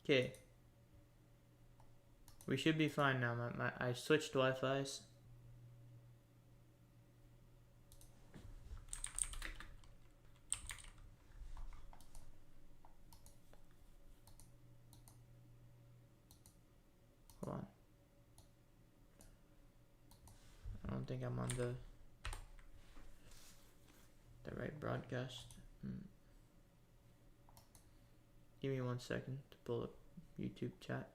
Okay. We should be fine now. I switched Wi-Fi's. Hold on. I don't think I'm on the right broadcast. Give me 1 second to pull up YouTube chat.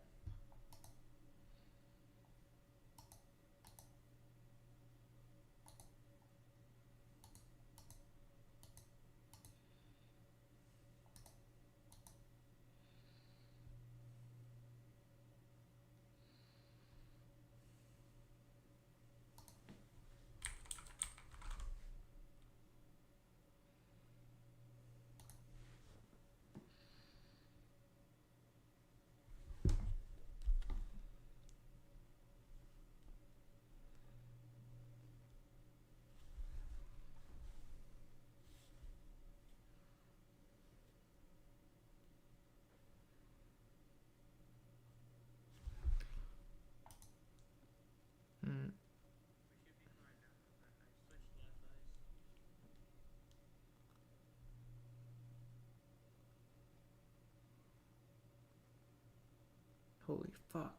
Holy fuck.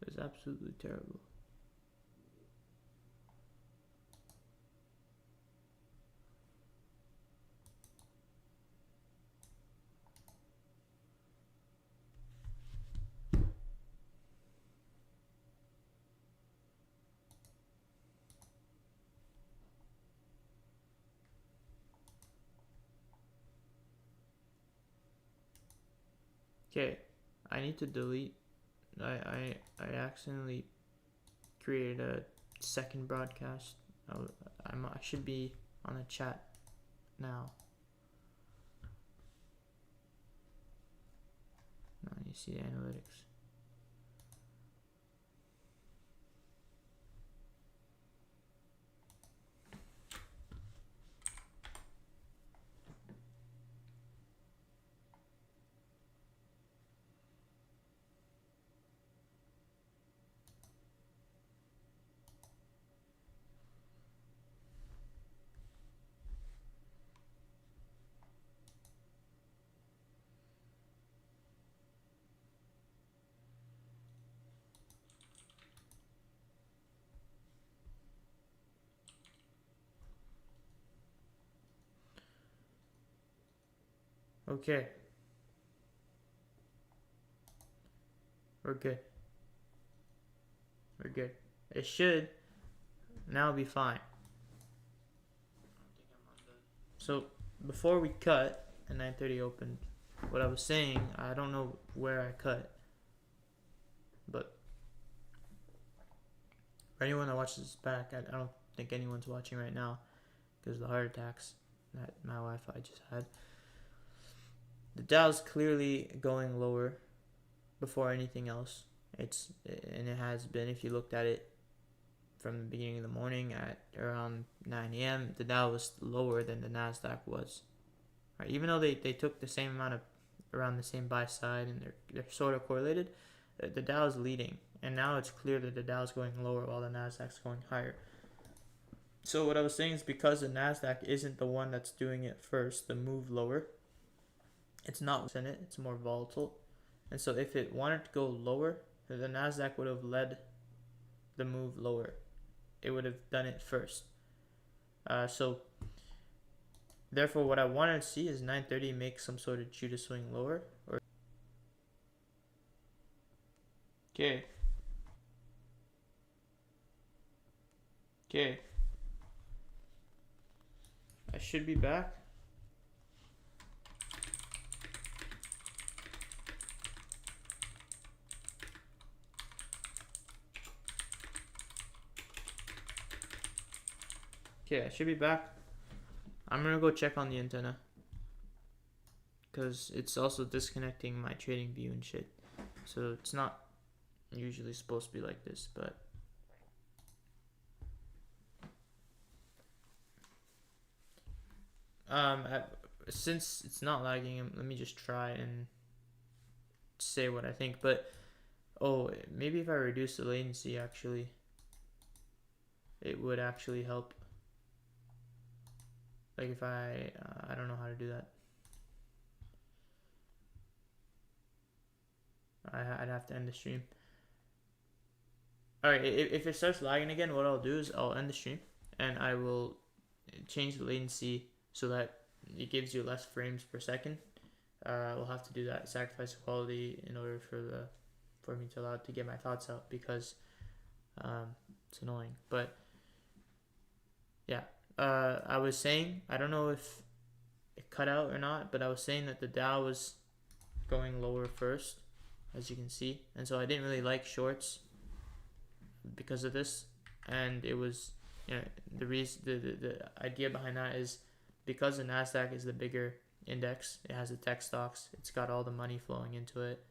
It's absolutely terrible. Okay, I need to delete. I accidentally created a second broadcast. I should be on the chat now. Now you see the analytics. Okay. We're good. We're good. It should now be fine. So before we cut and 9:30 opened, what I was saying, I don't know where I cut, but for anyone that watches this back, I don't think anyone's watching right now because of the heart attacks that my Wi-Fi just had. The Dow's clearly going lower before anything else. It has been. If you looked at it from the beginning of the morning at around 9 a.m., the Dow was lower than the Nasdaq was. Right? Even though they took the same amount of, around the same buy side, and they're sort of correlated, the Dow is leading, and now it's clear that the Dow is going lower while the Nasdaq's going higher. So what I was saying is because the Nasdaq isn't the one that's doing it first, the move lower, it's not in it, it's more volatile. And so if it wanted to go lower, the Nasdaq would have led the move lower. It would have done it first. So therefore what I wanted to see is 9:30 make some sort of Judah swing lower. Okay. I should be back. Okay, I should be back. I'm gonna go check on the antenna, because it's also disconnecting my trading view and shit. So it's not usually supposed to be like this, but since it's not lagging, let me just try and say what I think. But maybe if I reduce the latency, actually, it would actually help. Like if I don't know how to do that. I'd have to end the stream. Alright, if it starts lagging again, what I'll do is I'll end the stream and I will change the latency so that it gives you less frames per second. We'll have to do that, sacrifice quality in order for me to allow it to get my thoughts out, because it's annoying. But yeah, I was saying, I don't know if it cut out or not, but I was saying that the Dow was going lower first, as you can see, and so I didn't really like shorts because of this. And it was, the reason, the idea behind that is because the Nasdaq is the bigger index, it has the tech stocks, it's got all the money flowing into it.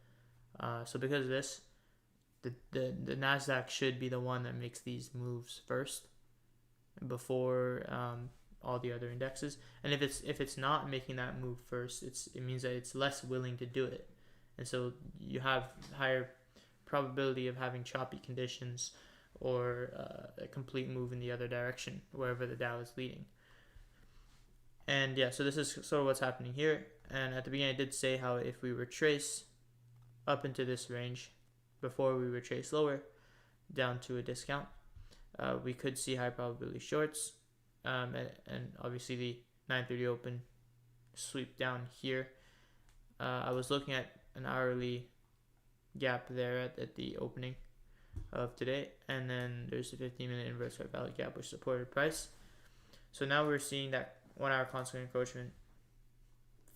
So because of this, the Nasdaq should be the one that makes these moves first before all the other indexes. And if it's not making that move first, it means that it's less willing to do it, and so you have higher probability of having choppy conditions or a complete move in the other direction wherever the Dow is leading. And yeah, so this is sort of what's happening here. And at the beginning I did say how if we retrace up into this range before we retrace lower down to a discount, we could see high probability shorts, and obviously the 9:30 open sweep down here. I was looking at an hourly gap there at the opening of today, and then there's a 15-minute inverse fair value gap which supported price. So now we're seeing that 1 hour constant encroachment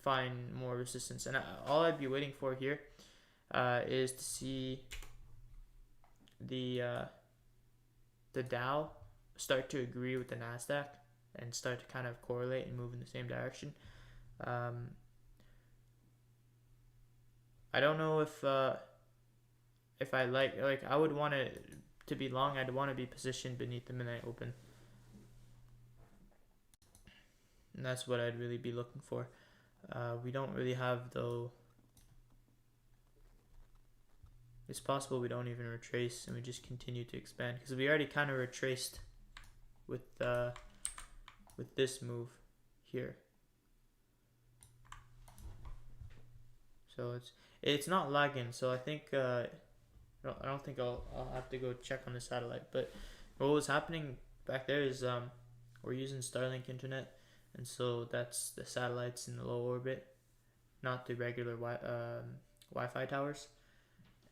find more resistance, and all I'd be waiting for here is to see the Dow start to agree with the Nasdaq and start to kind of correlate and move in the same direction. I don't know if I like I would want it to be long. I'd want to be positioned beneath the midnight open, and that's what I'd really be looking for. We don't really have, though. It's possible we don't even retrace and we just continue to expand, because we already kind of retraced with this move here. So it's not lagging. So I think I don't think I'll have to go check on the satellite. But what was happening back there is we're using Starlink internet, and so that's the satellites in the low orbit, not the regular Wi-Fi towers.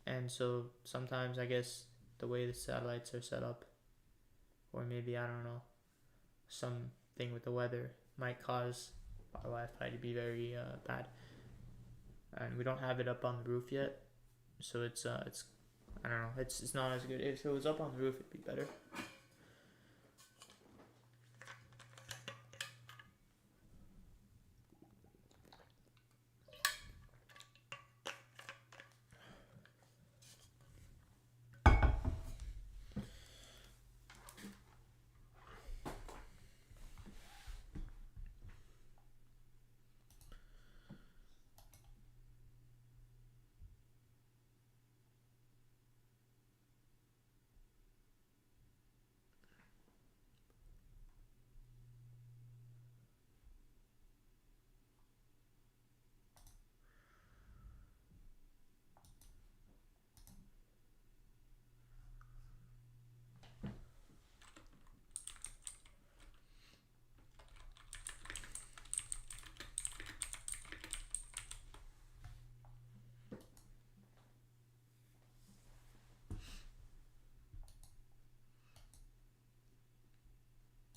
And so sometimes, I guess, the way the satellites are set up, or maybe, I don't know, something with the weather might cause our Wi-Fi to be very bad. And we don't have it up on the roof yet, so it's I don't know, it's not as good. If it was up on the roof, it'd be better.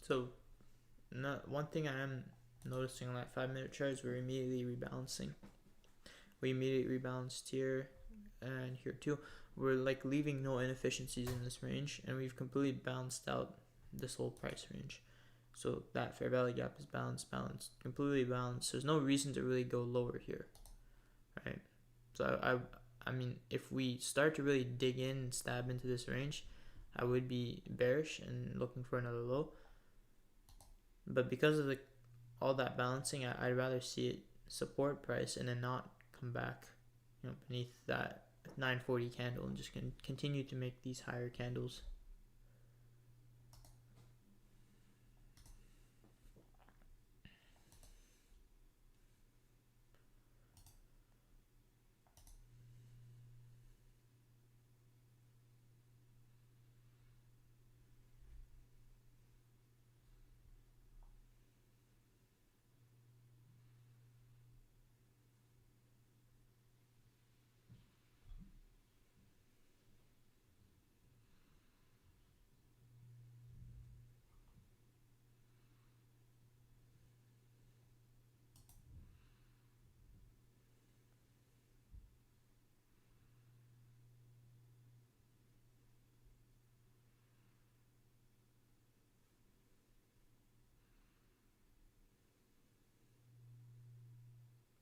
So, one thing I am noticing on that 5-minute chart is we're immediately rebalancing. We immediately rebalanced here and here too. We're like leaving no inefficiencies in this range, and we've completely balanced out this whole price range. So that fair value gap is balanced, completely balanced. There's no reason to really go lower here, right? So I mean, if we start to really dig in and stab into this range, I would be bearish and looking for another low. But because of all that balancing, I'd rather see it support price and then not come back, beneath that 940 candle and just continue to make these higher candles.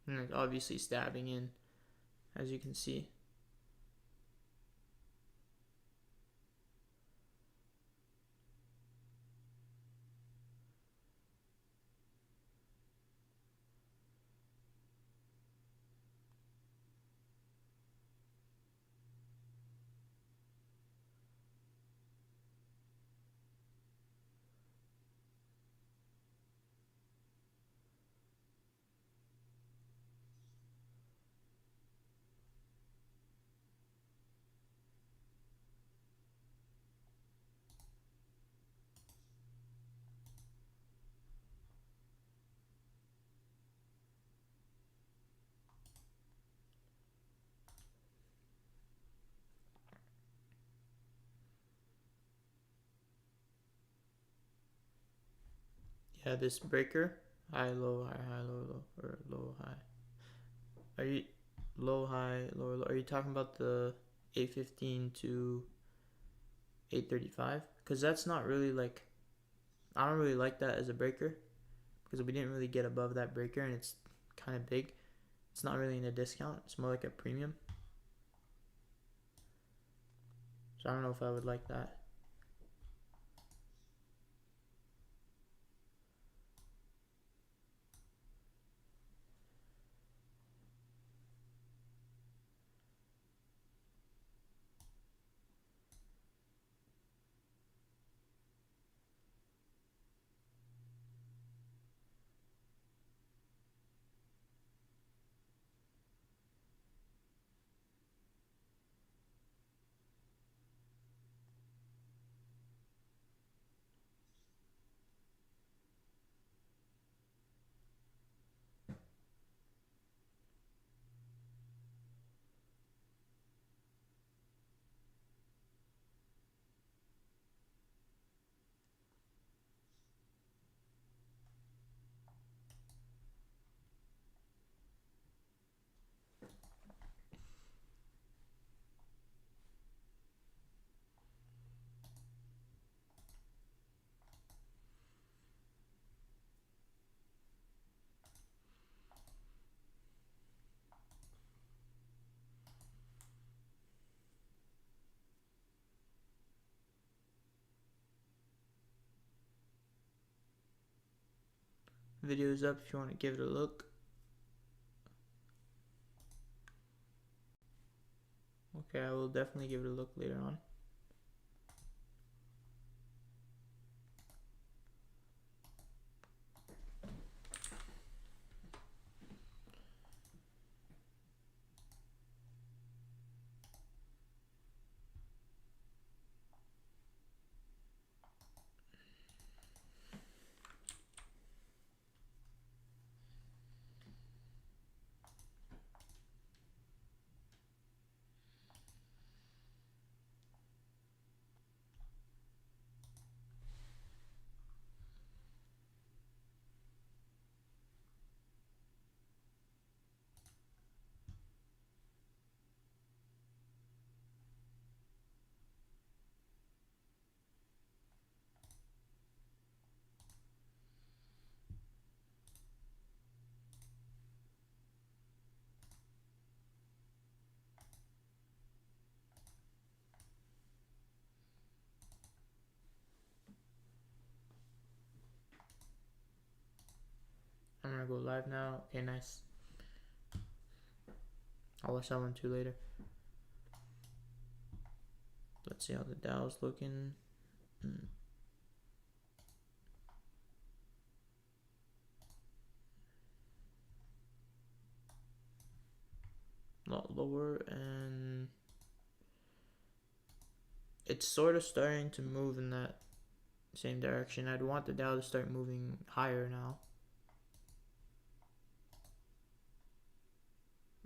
And it's obviously stabbing in, as you can see. Yeah, this breaker, high, low, high, low, low, or low, high. Are you low, high, lower, low? Are you talking about the 815 to 835? Because that's not really like, I don't really like that as a breaker because we didn't really get above that breaker and it's kind of big. It's not really in a discount. It's more like a premium. So I don't know if I would like that. Video's up if you want to give it a look. Okay, I will definitely give it a look later on. I'm gonna go live now. Okay, nice. I'll watch that one too later. Let's see how the Dow's looking. A lot lower, and it's sort of starting to move in that same direction. I'd want the Dow to start moving higher now.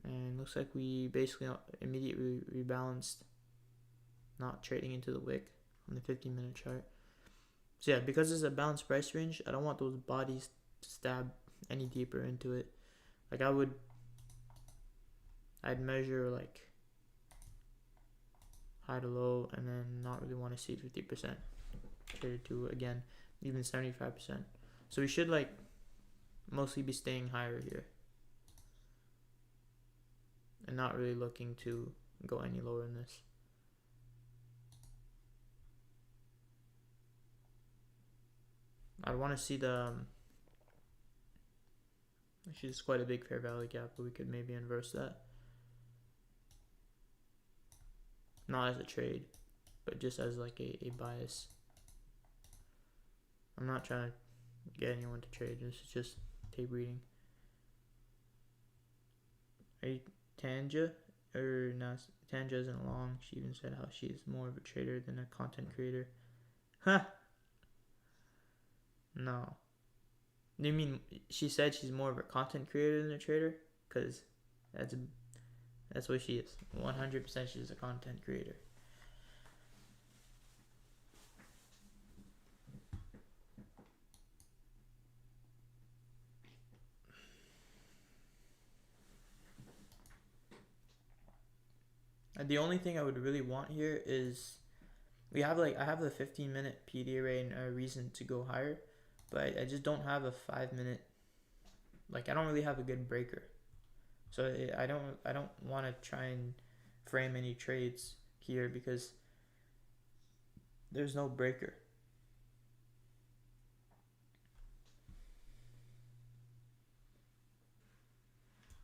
And looks like we basically immediately rebalanced, not trading into the wick on the 15-minute chart. So yeah, because it's a balanced price range, I don't want those bodies to stab any deeper into it. Like I'd measure like high to low, and then not really want to see 50% traded to, again, even 75%. So we should like mostly be staying higher here and not really looking to go any lower in this. I want to see the actually it's quite a big fair value gap, but we could maybe inverse that. Not as a trade, but just as like a bias. I'm not trying to get anyone to trade. This is just tape reading. Are you Tanja? Or no, Tanja isn't long. She even said how she is more of a trader than a content creator. Huh? No. You mean she said she's more of a content creator than a trader? Because that's what she is. 100% she's a content creator. The only thing I would really want here is I have the 15-minute PD array and a reason to go higher, but I just don't have a 5-minute. Like I don't really have a good breaker, so I don't want to try and frame any trades here because there's no breaker.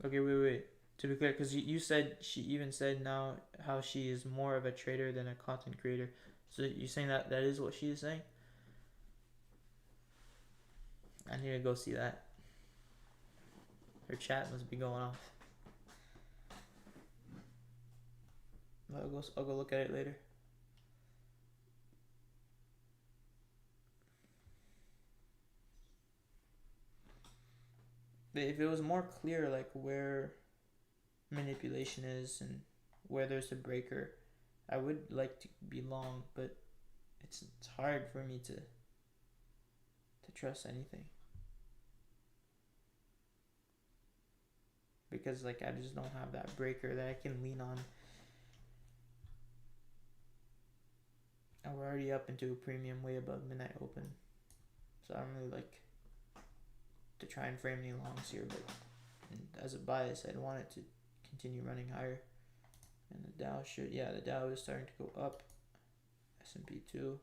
Okay, wait. To be clear, because you said she even said now how she is more of a trader than a content creator. So you're saying that is what she is saying? I need to go see that. Her chat must be going off. I'll go look at it later. But if it was more clear, like where manipulation is and where there's a breaker, I would like to be long, but it's hard for me to trust anything because like I just don't have that breaker that I can lean on. And we're already up into a premium way above midnight open, so I don't really like to try and frame any longs here, but as a bias I'd want it to continue running higher. And the Dow the Dow is starting to go up. S&P too.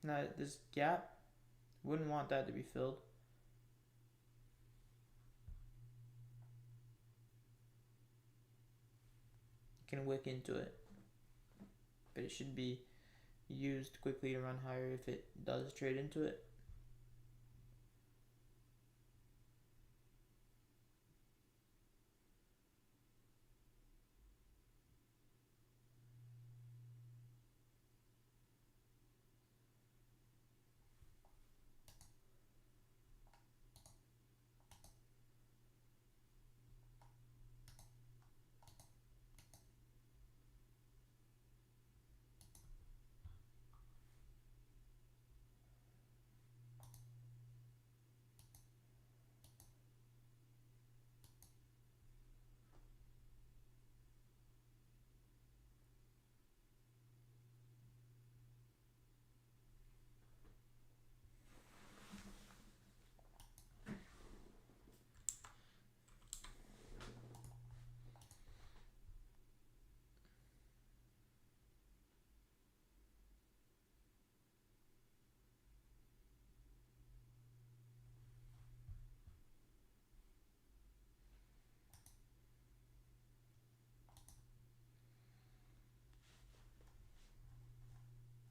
Now this gap, wouldn't want that to be filled. You can wick into it, but it should be used quickly to run higher if it does trade into it.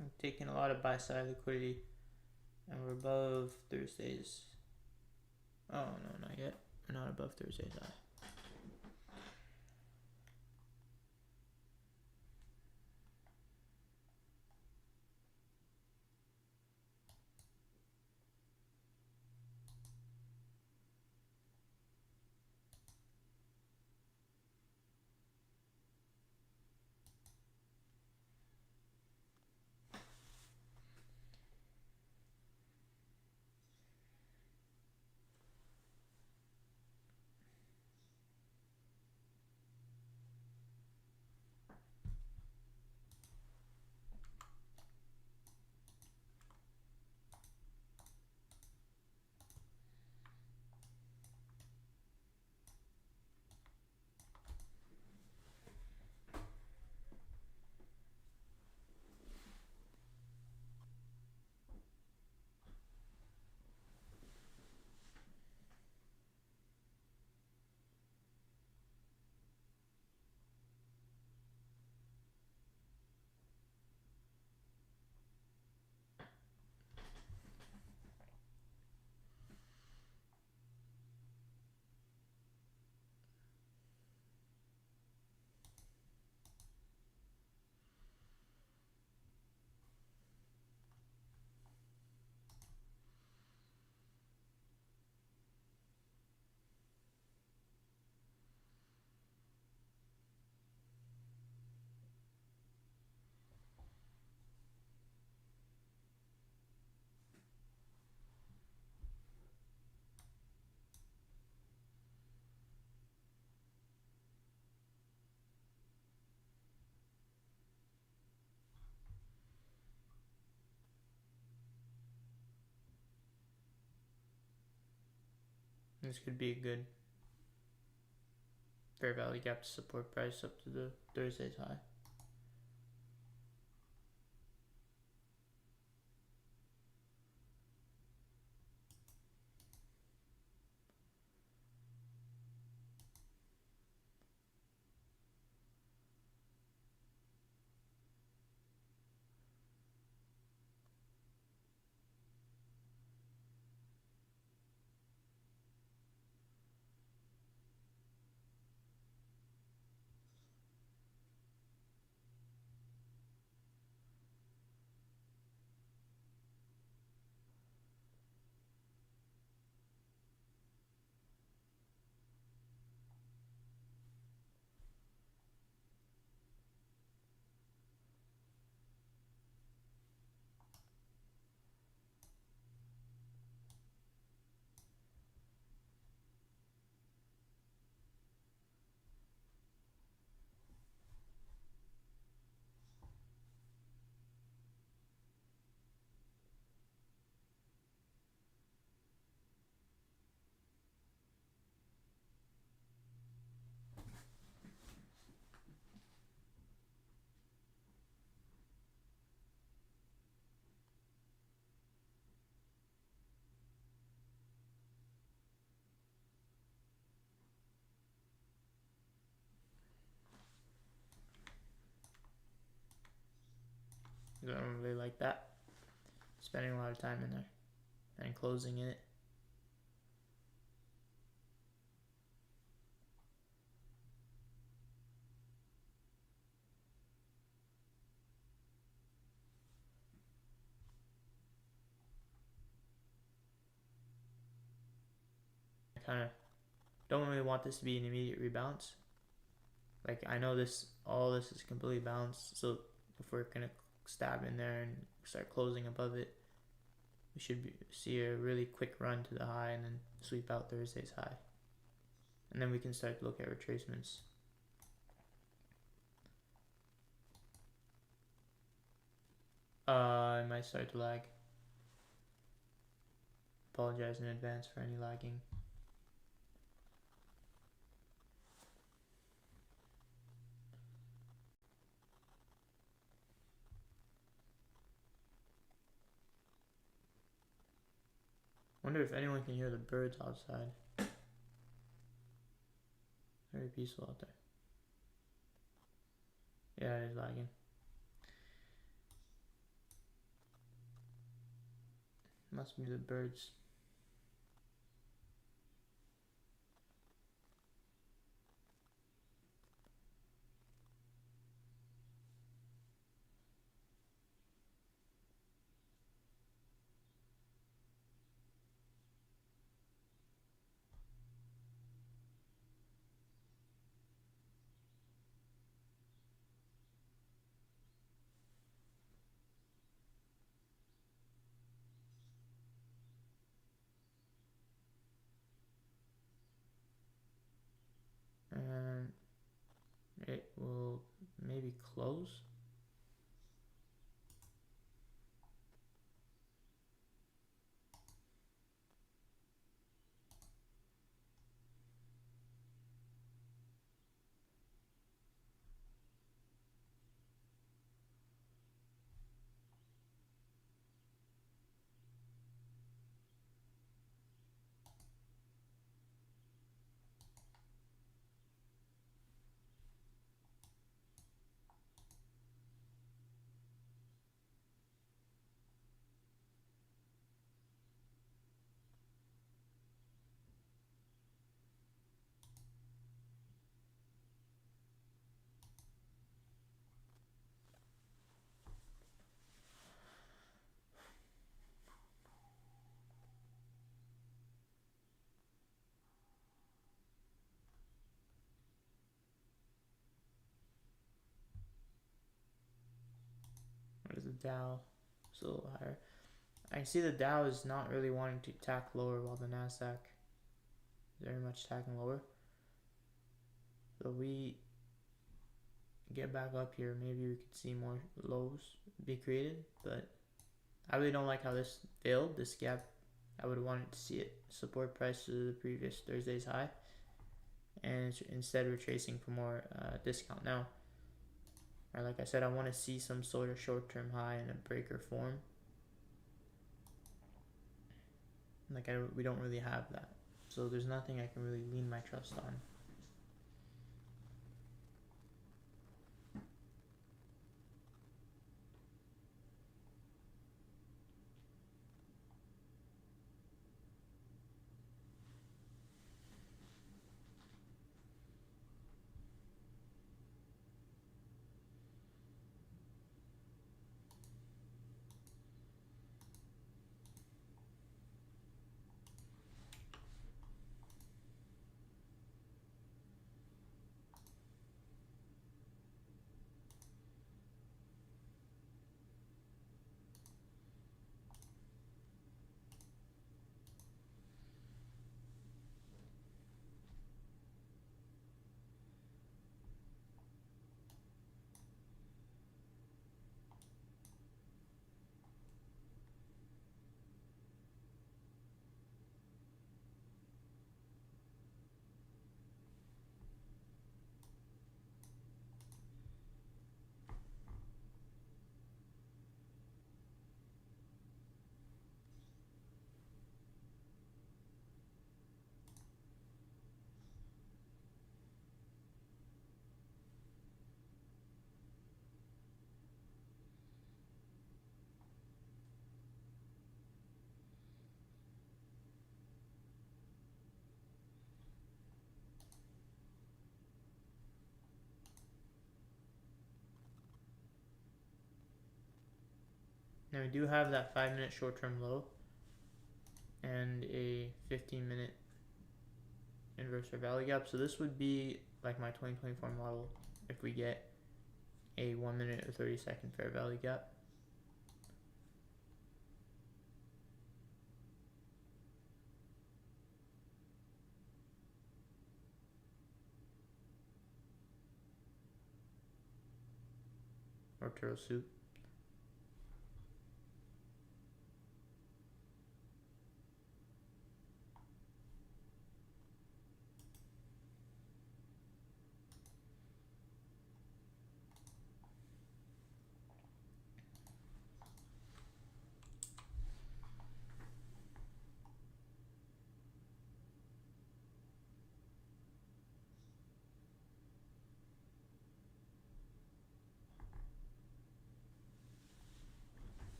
I'm taking a lot of buy side liquidity, and we're above Thursday's. Oh no, not yet. We're not above Thursday's high. This could be a good fair value gap to support price up to the Thursday's high. I don't really like that. Spending a lot of time in there and closing in it. I kind of don't really want this to be an immediate rebalance. Like, I know all this is completely balanced, so if we're gonna stab in there and start closing above it, we should see a really quick run to the high and then sweep out Thursday's high, and then we can start to look at retracements. I might start to lag. Apologize in advance for any lagging. Wonder if anyone can hear the birds outside. Very peaceful out there. Yeah, it is lagging. Must be the birds. And it will maybe close. What is the Dow? It's a little higher. I can see the Dow is not really wanting to tack lower while the Nasdaq is very much tacking lower. So we get back up here, maybe we could see more lows be created, but I really don't like how this failed, this gap. I would have wanted to see it support price to the previous Thursday's high, and instead retracing for more discount now. Or like I said, I want to see some sort of short-term high in a breaker form. Like we don't really have that, so there's nothing I can really lean my trust on. Now we do have that 5-minute short-term low and a 15-minute inverse fair value gap. So this would be like my 2024 model if we get a 1 minute or 30-second fair value gap. Or turtle soup.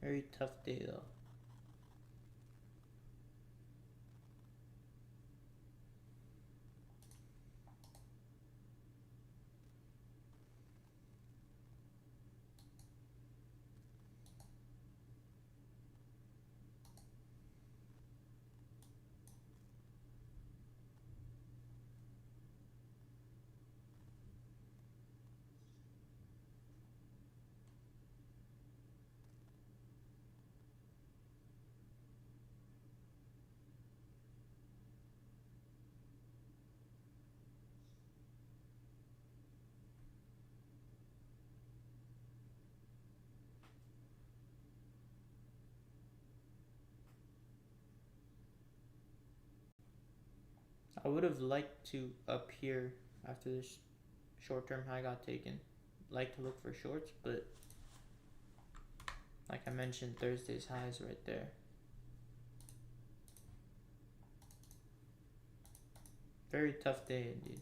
Very tough day though. I would have liked to up here after this short-term high got taken. Like to look for shorts, but like I mentioned, Thursday's high is right there. Very tough day indeed.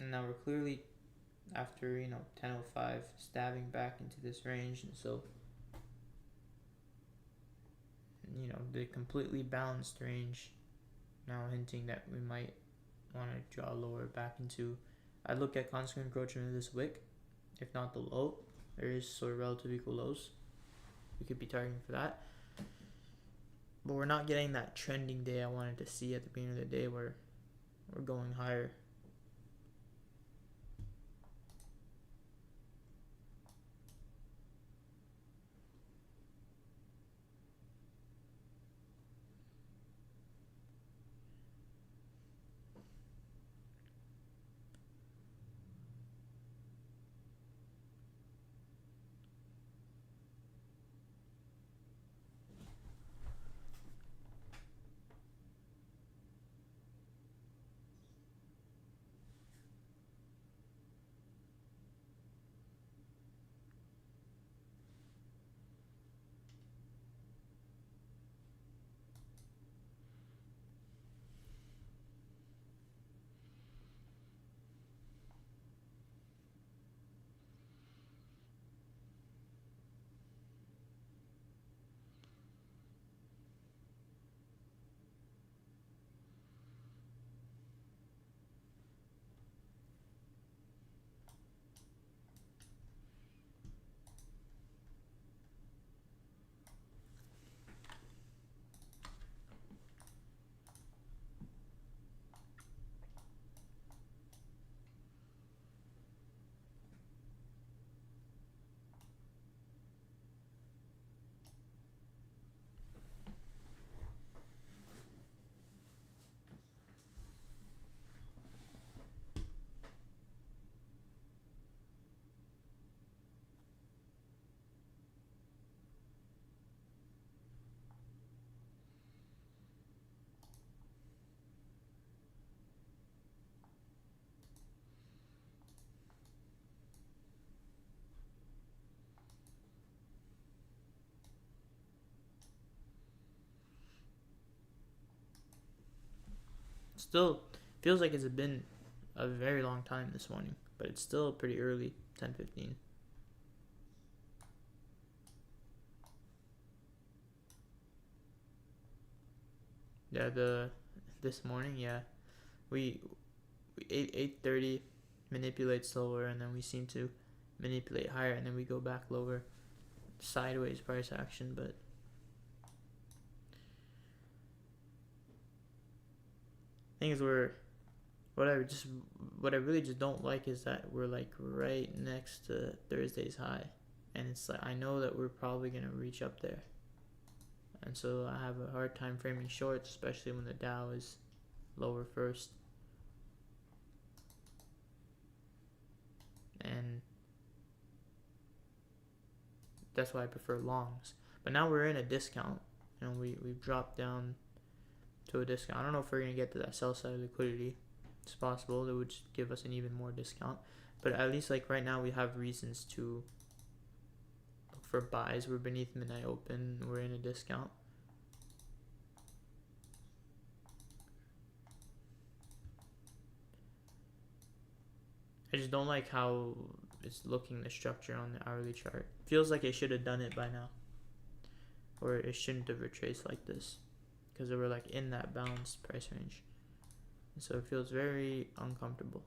And now we're clearly after 10:05 stabbing back into this range, and so the completely balanced range now hinting that we might want to draw lower back into. I'd look at constant encroachment of this wick, if not the low. There is sort of relative equal lows. We could be targeting for that, but we're not getting that trending day I wanted to see at the beginning of the day where we're going higher. Still feels like it's been a very long time this morning, but it's still pretty early, 10:15. Yeah, this morning, yeah, we 8:30 manipulates lower, and then we seem to manipulate higher, and then we go back lower, sideways price action. But things were what I really just don't like is that we're like right next to Thursday's high, and it's like I know that we're probably gonna reach up there, and so I have a hard time framing shorts, especially when the Dow is lower first, and that's why I prefer longs. But now we're in a discount, and we've dropped down to a discount. I don't know if we're gonna get to that sell side liquidity. It's possible that would just give us an even more discount, but at least like right now we have reasons to look for buys. We're beneath midnight open. We're in a discount. I just don't like how it's looking, the structure on the hourly chart. Feels like it should have done it by now, or it shouldn't have retraced like this, because they were like in that balanced price range, and so it feels very uncomfortable.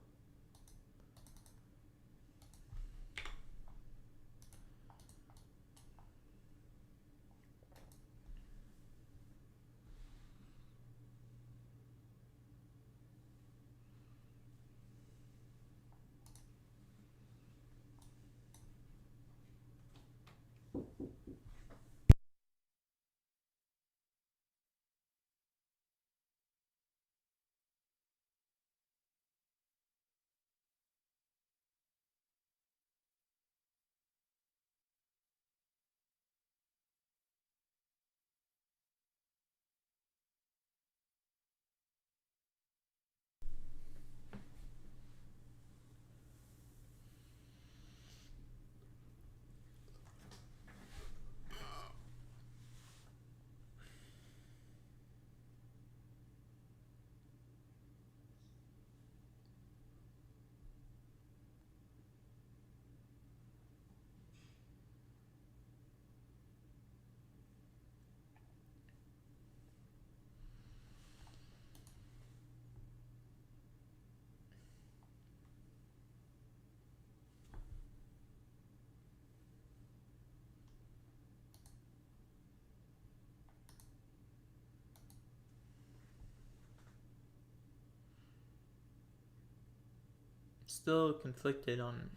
Still conflicted on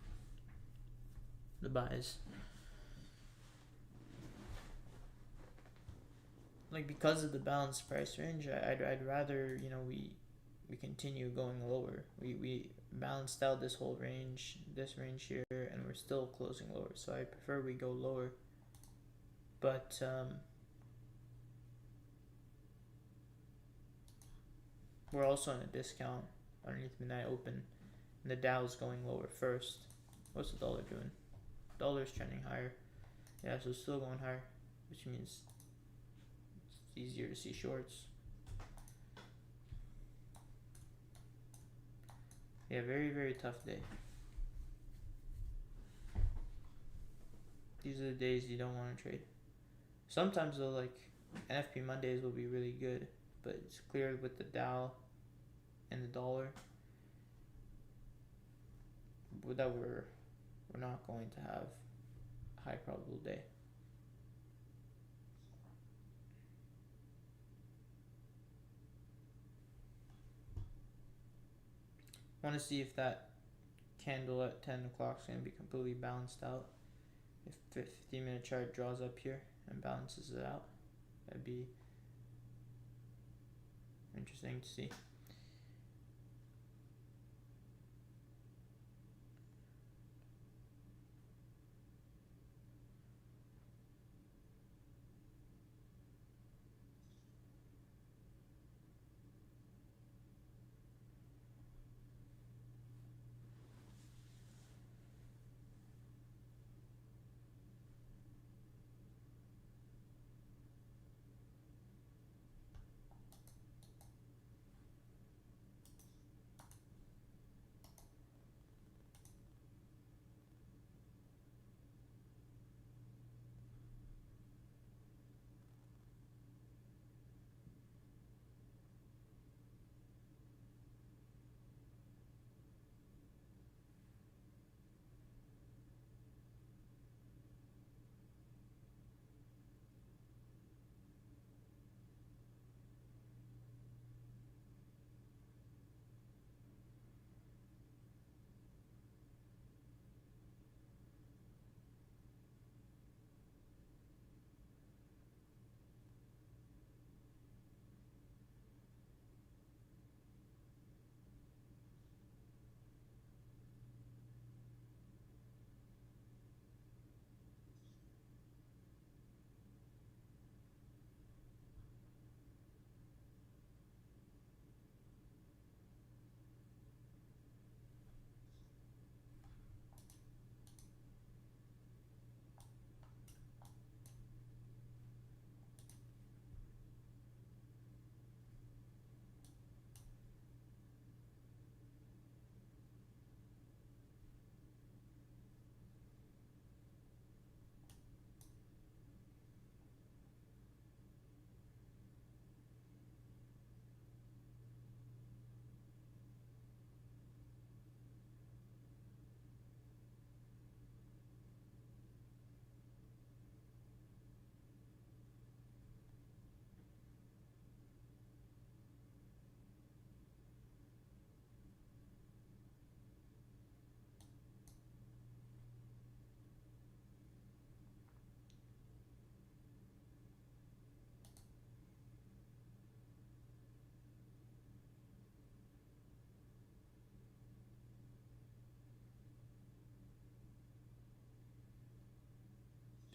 the buys. Like because of the balanced price range, I'd rather we continue going lower. We balanced out this whole range, this range here, and we're still closing lower. So I prefer we go lower. But we're also in a discount underneath midnight open, and the Dow's going lower first. What's the dollar doing? Dollar's trending higher. Yeah, so it's still going higher, which means it's easier to see shorts. Yeah, very, very tough day. These are the days you don't want to trade. Sometimes though, like NFP Mondays will be really good, but it's clear with the Dow and the dollar that we're not going to have a high probable day. I want to see if that candle at 10 o'clock is going to be completely balanced out. If 15-minute chart draws up here and balances it out, that'd be interesting to see.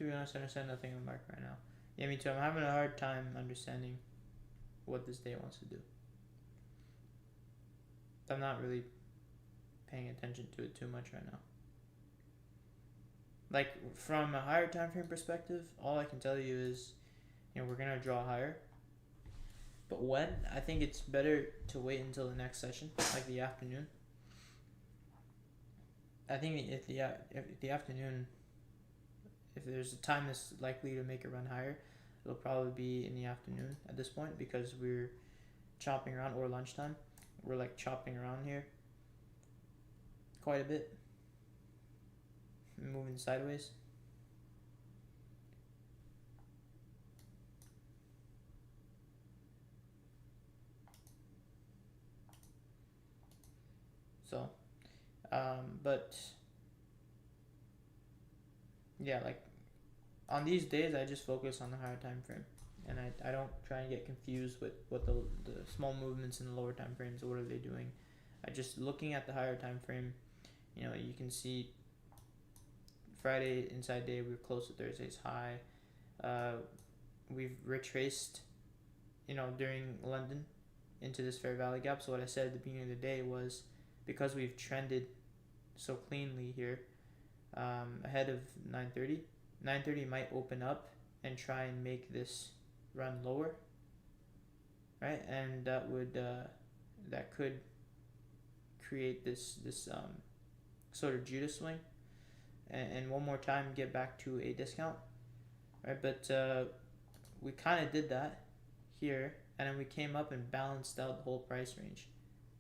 to be honest, I understand nothing in the market right now. Yeah, me too. I'm having a hard time understanding what this day wants to do. I'm not really paying attention to it too much right now. Like from a higher time frame perspective, all I can tell you is, we're gonna draw higher. But when? I think it's better to wait until the next session, like the afternoon. I think if the afternoon, if there's a time that's likely to make it run higher, it'll probably be in the afternoon at this point, because we're chopping around, or lunchtime. We're like chopping around here quite a bit, moving sideways. So, but yeah, like on these days, I just focus on the higher time frame, and I don't try and get confused with what the small movements in the lower time frames. What are they doing? I just looking at the higher time frame. You can see Friday inside day, we were close to Thursday's high. We've retraced, during London into this fair value gap. So what I said at the beginning of the day was, because we've trended so cleanly here, ahead of 930, 930 might open up and try and make this run lower, right? And that would that could create this sort of Judas swing, and one more time get back to a discount, right? But we kind of did that here, and then we came up and balanced out the whole price range,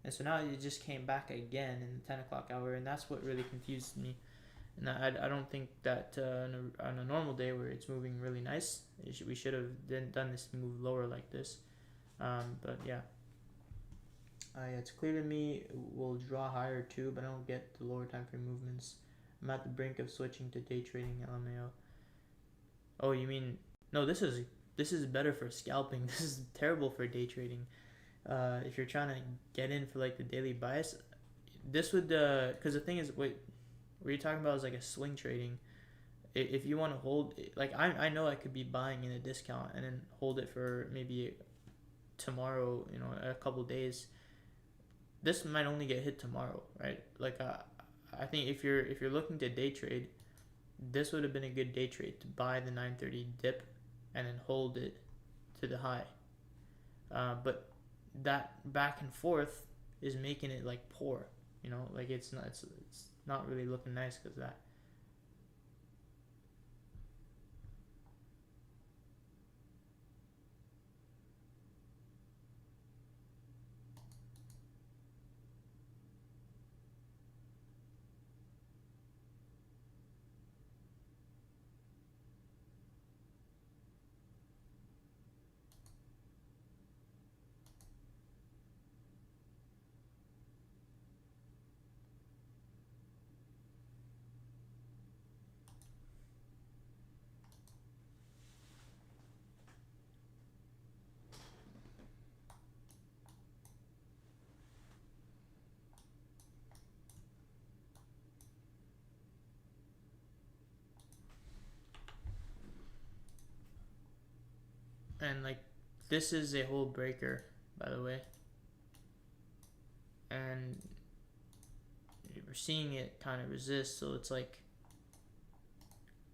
and so now it just came back again in the 10 o'clock hour, and that's what really confused me. And I don't think that on a normal day where it's moving really nice, we should have done this move lower like this. But yeah, it's clear to me we'll draw higher too, but I don't get the lower time frame movements. I'm at the brink of switching to day trading LMAO. Oh, you mean no? This is better for scalping. This is terrible for day trading. If you're trying to get in for like the daily bias, this would because the thing is, wait, what you're talking about is like a swing trading. If you want to hold, like I know I could be buying in a discount and then hold it for maybe tomorrow, a couple days. This might only get hit tomorrow, right? Like I think if you're looking to day trade, this would have been a good day trade to buy the 930 dip and then hold it to the high. But that back and forth is making it like poor, like it's not really looking nice because of that. And like this is a whole breaker, by the way, and we're seeing it kind of resist. So it's like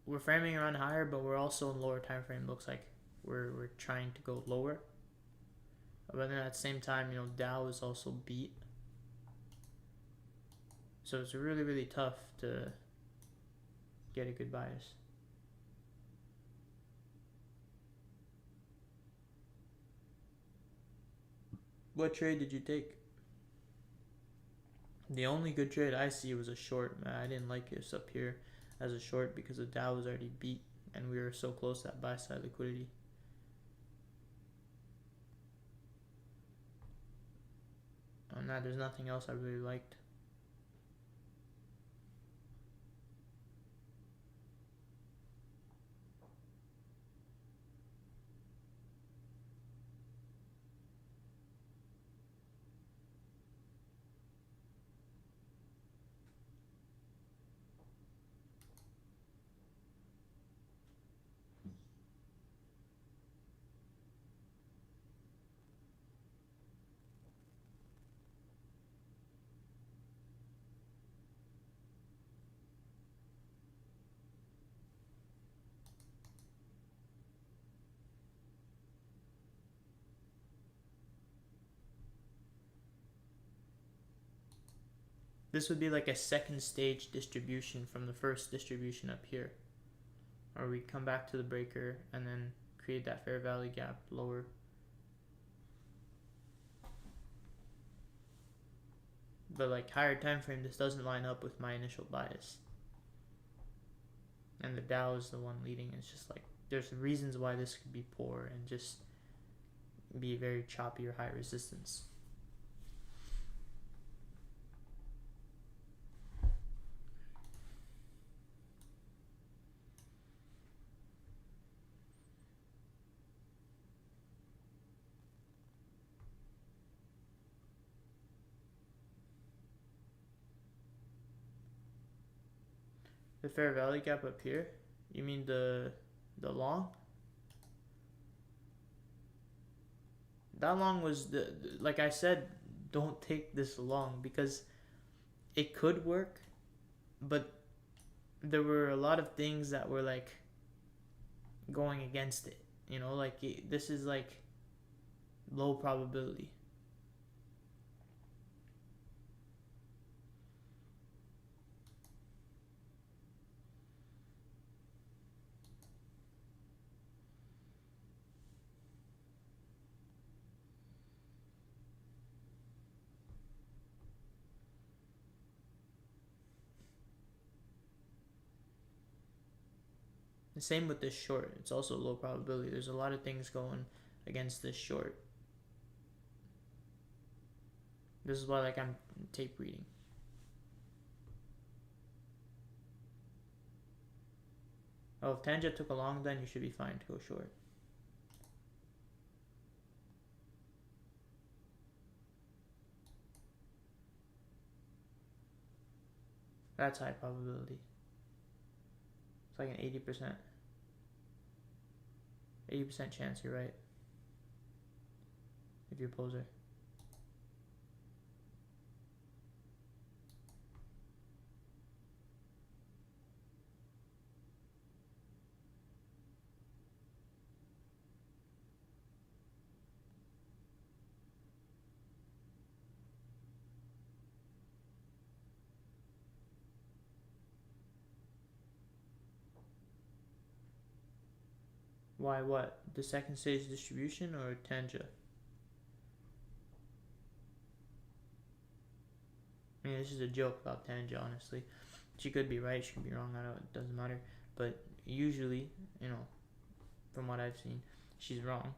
we're framing around higher, but we're also in lower time frame. Looks like we're trying to go lower, but then at the same time, Dow is also beat. So it's really, really tough to get a good bias. What trade did you take? The only good trade I see was a short. I didn't like this up here as a short because the Dow was already beat and we were so close to that buy side liquidity. On that, there's nothing else I really liked. this would be like a second stage distribution from the first distribution up here. Or we come back to the breaker and then create that fair value gap lower. But like higher time frame, this doesn't line up with my initial bias. And the Dow is the one leading. It's just like there's reasons why this could be poor and just be very choppy or high resistance. The fair value gap up here? You mean the long? That long was the like I said, don't take this long because it could work, but there were a lot of things that were like going against it. You know, like this is like low probability. The same with this short. It's also low probability. There's a lot of things going against this short. This is why like I'm tape reading. Oh, if Tanja took a long, then you should be fine to go short. That's high probability. It's like an 80%. 80% chance you're right. If you're a poser. Why what? The second stage distribution or Tanja? I mean, this is a joke about Tanja, honestly. She could be right, she could be wrong, it doesn't matter. But usually, you know, from what I've seen, she's wrong.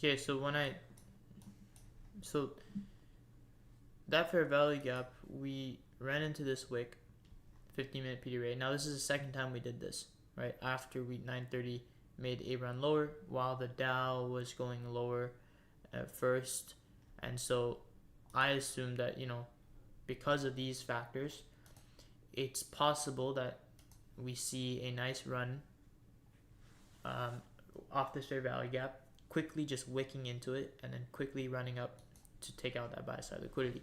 Okay, so that fair value gap, we ran into this wick, 15-minute PD rate. Now this is the second time we did this, right? After we 9:30 made a run lower while the Dow was going lower at first, and so I assume that, you know, because of these factors, it's possible that we see a nice run off this fair value gap, quickly just wicking into it and then quickly running up to take out that buy side liquidity.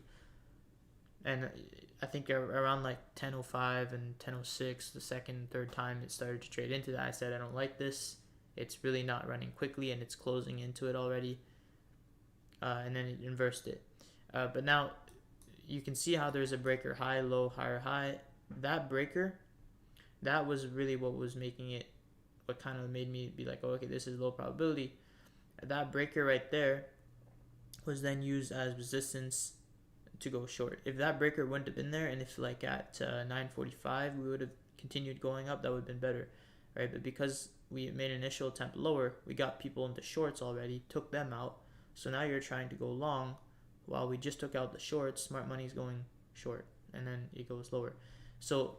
And I think around like 10:05 and 10:06, the second, third time it started to trade into that, I said I don't like this. It's really not running quickly and it's closing into it already. And then it inversed it. But now you can see how there's a breaker, high, low, higher, high. That breaker, that was really what was making it, what kind of made me be like, oh, okay, this is low probability. That breaker right there was then used as resistance to go short. If that breaker wouldn't have been there, and if like at 9:45 we would have continued going up, that would have been better, right? But because we made an initial attempt lower, we got people into shorts already, took them out. So now you're trying to go long, while we just took out the shorts. Smart money is going short, and then it goes lower. So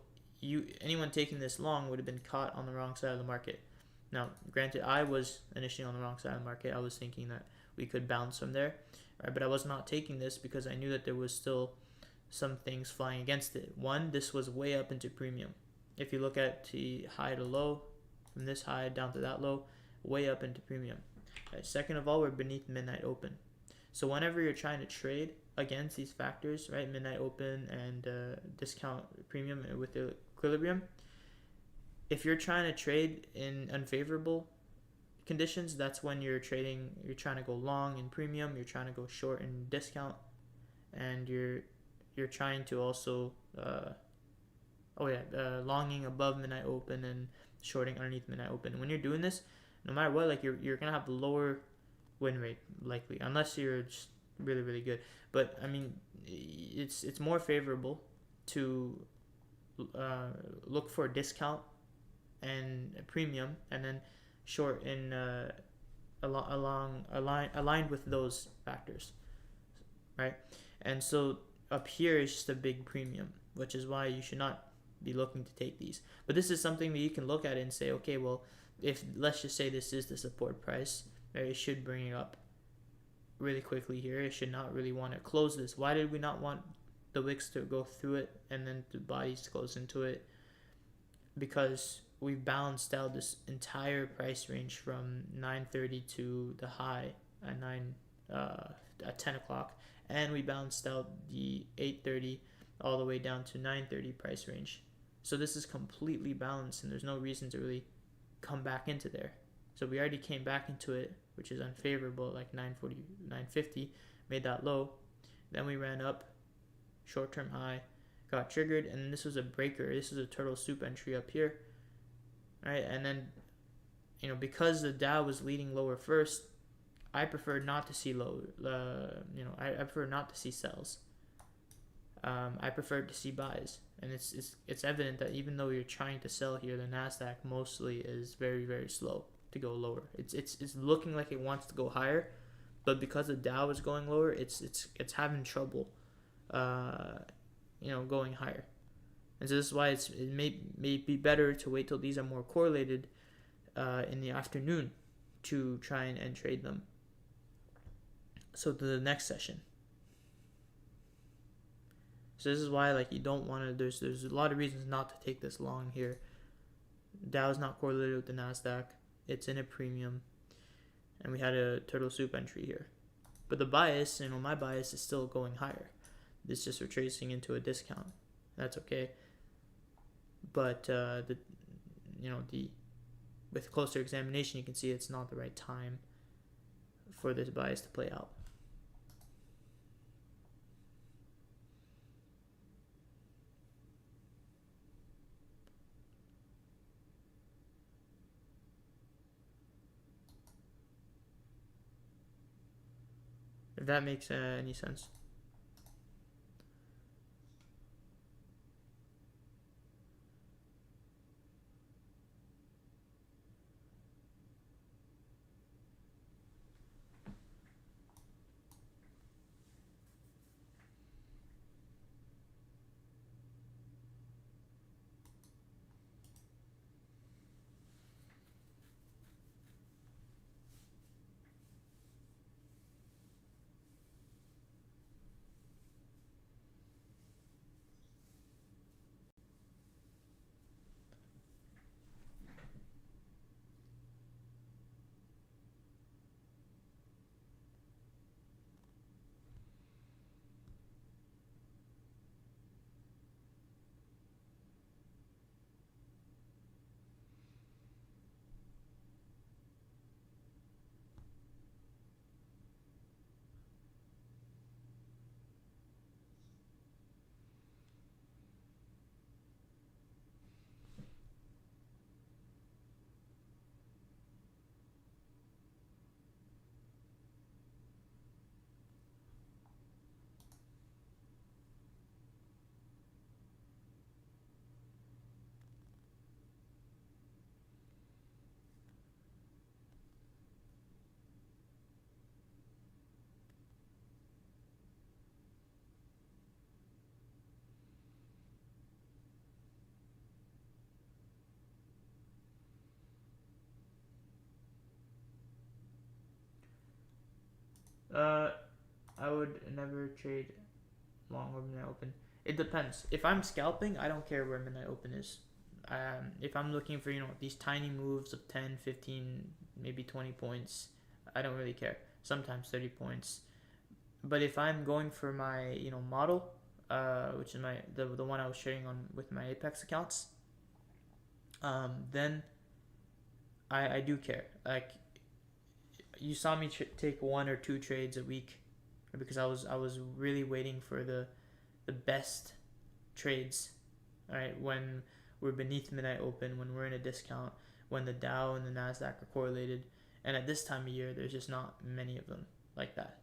anyone taking this long would have been caught on the wrong side of the market. Now, granted, I was initially on the wrong side of the market. I was thinking that we could bounce from there, right? But I was not taking this because I knew that there was still some things flying against it. One, this was way up into premium. If you look at the high to low, from this high down to that low, way up into premium. Right, second of all, we're beneath midnight open. So whenever you're trying to trade against these factors, right, midnight open and discount premium with the equilibrium, if you're trying to trade in unfavorable conditions, that's when you're trading. You're trying to go long in premium, you're trying to go short in discount, and you're trying to also longing above midnight open and shorting underneath midnight open. When you're doing this, no matter what, like you're gonna have the lower win rate likely, unless you're just really really good. But I mean, it's more favorable to look for a discount and a premium, and then short in aligned with those factors, right? And so up here is just a big premium, which is why you should not be looking to take these. But this is something that you can look at and say, okay, well, if let's just say this is the support price, right, it should bring it up really quickly here. It should not really want to close this. Why did we not want the wicks to go through it and then the bodies to close into it? Because we've balanced out this entire price range from 9:30 to the high at 10 o'clock, and we balanced out the 8:30 all the way down to 9:30 price range. So this is completely balanced, and there's no reason to really come back into there. So we already came back into it, which is unfavorable, like 9:40, 9:50, made that low. Then we ran up, short-term high, got triggered, and this was a breaker. This is a turtle soup entry up here, right? And then, because the Dow was leading lower first, I prefer not to see low. I prefer not to see sells. I prefer to see buys, and it's evident that even though you're trying to sell here, the Nasdaq mostly is very very slow to go lower. It's looking like it wants to go higher, but because the Dow is going lower, it's having trouble, going higher. And so this is why it may be better to wait till these are more correlated in the afternoon to try and trade them. So to the next session. So this is why you don't want to. There's a lot of reasons not to take this long here. Dow is not correlated with the Nasdaq. It's in a premium, and we had a turtle soup entry here. But the bias, my bias is still going higher. It's just retracing into a discount. That's okay. But with closer examination, you can see it's not the right time for this bias to play out. If that makes any sense. Uh, I would never trade long or midnight open. It depends. If I'm scalping, I don't care where midnight open is. If I'm looking for, these tiny moves of 10, 15, maybe 20 points, I don't really care. Sometimes 30 points. But if I'm going for my, model, which is the one I was sharing on with my Apex accounts, then I do care. Like, you saw me take 1 or 2 trades a week because I was really waiting for the best trades. All right, when we're beneath midnight open, when we're in a discount, when the Dow and the Nasdaq are correlated, and at this time of year, there's just not many of them like that.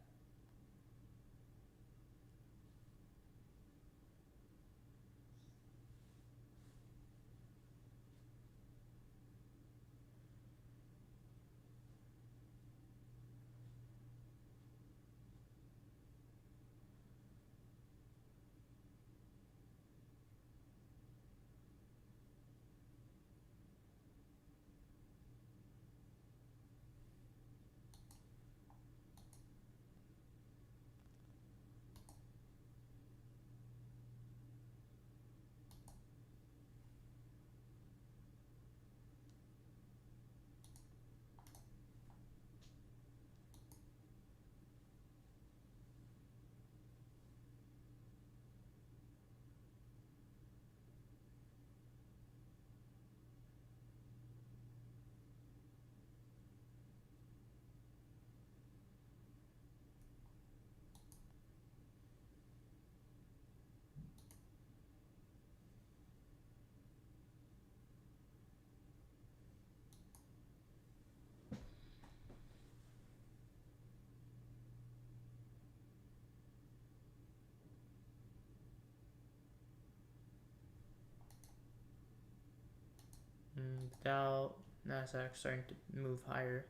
Dow, Nasdaq starting to move higher.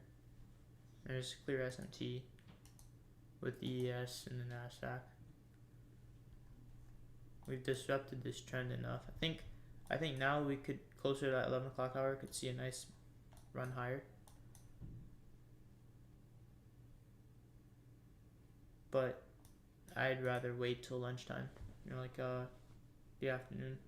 There's clear S&T with the ES and the Nasdaq. We've disrupted this trend enough. I think now we could, closer to that 11 o'clock hour, could see a nice run higher. But I'd rather wait till lunchtime, like the afternoon.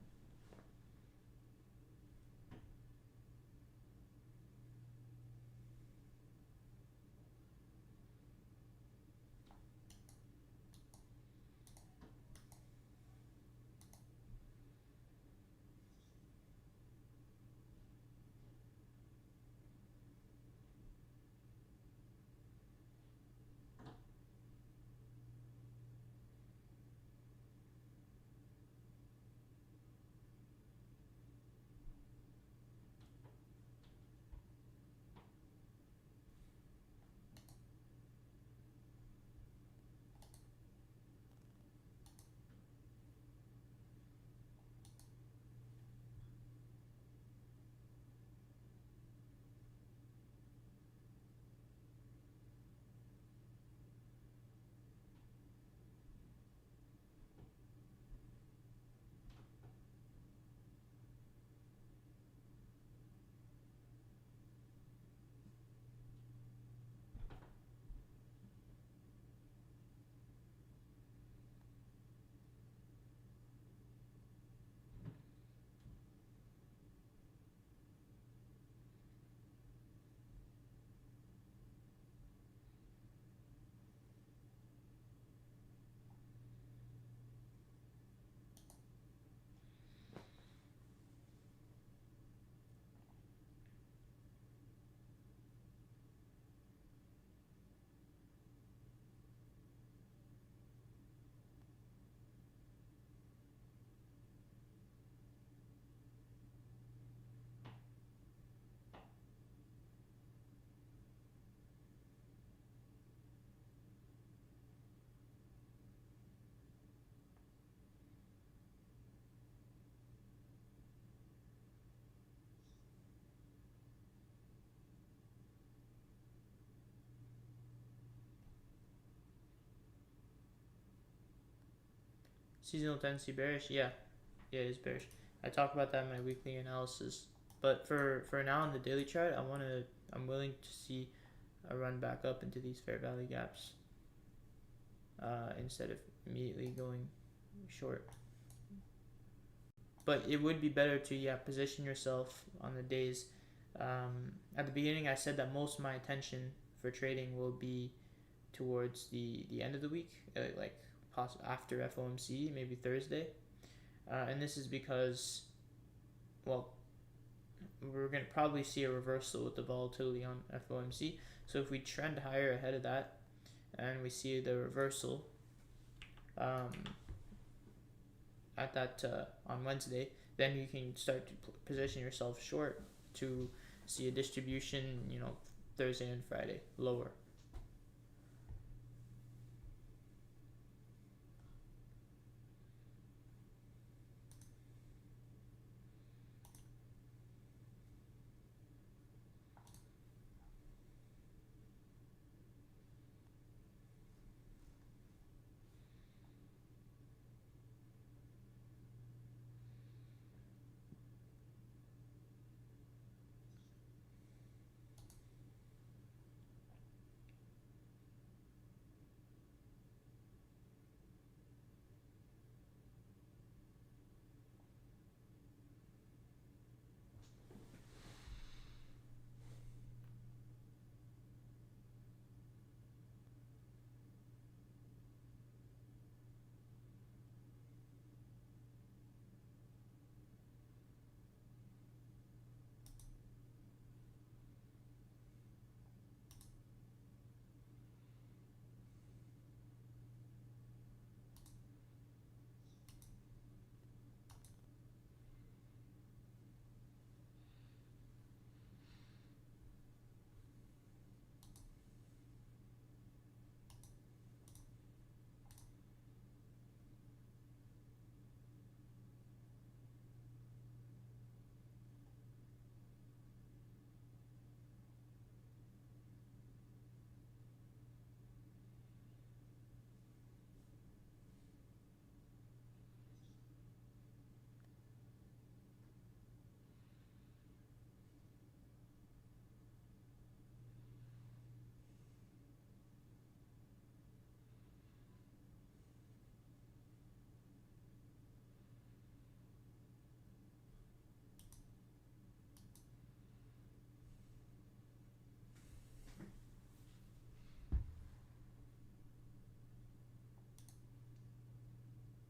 Seasonal tendency bearish, yeah, it's bearish. I talk about that in my weekly analysis. But for now on the daily chart, I'm willing to see a run back up into these fair value gaps. instead of immediately going short. But it would be better to position yourself on the days. At the beginning, I said that most of my attention for trading will be towards the end of the week, like after FOMC, maybe Thursday. And this is because, well, we're going to probably see a reversal with the volatility on FOMC. So if we trend higher ahead of that and we see the reversal at that on Wednesday, then you can start to position yourself short to see a distribution, Thursday and Friday lower.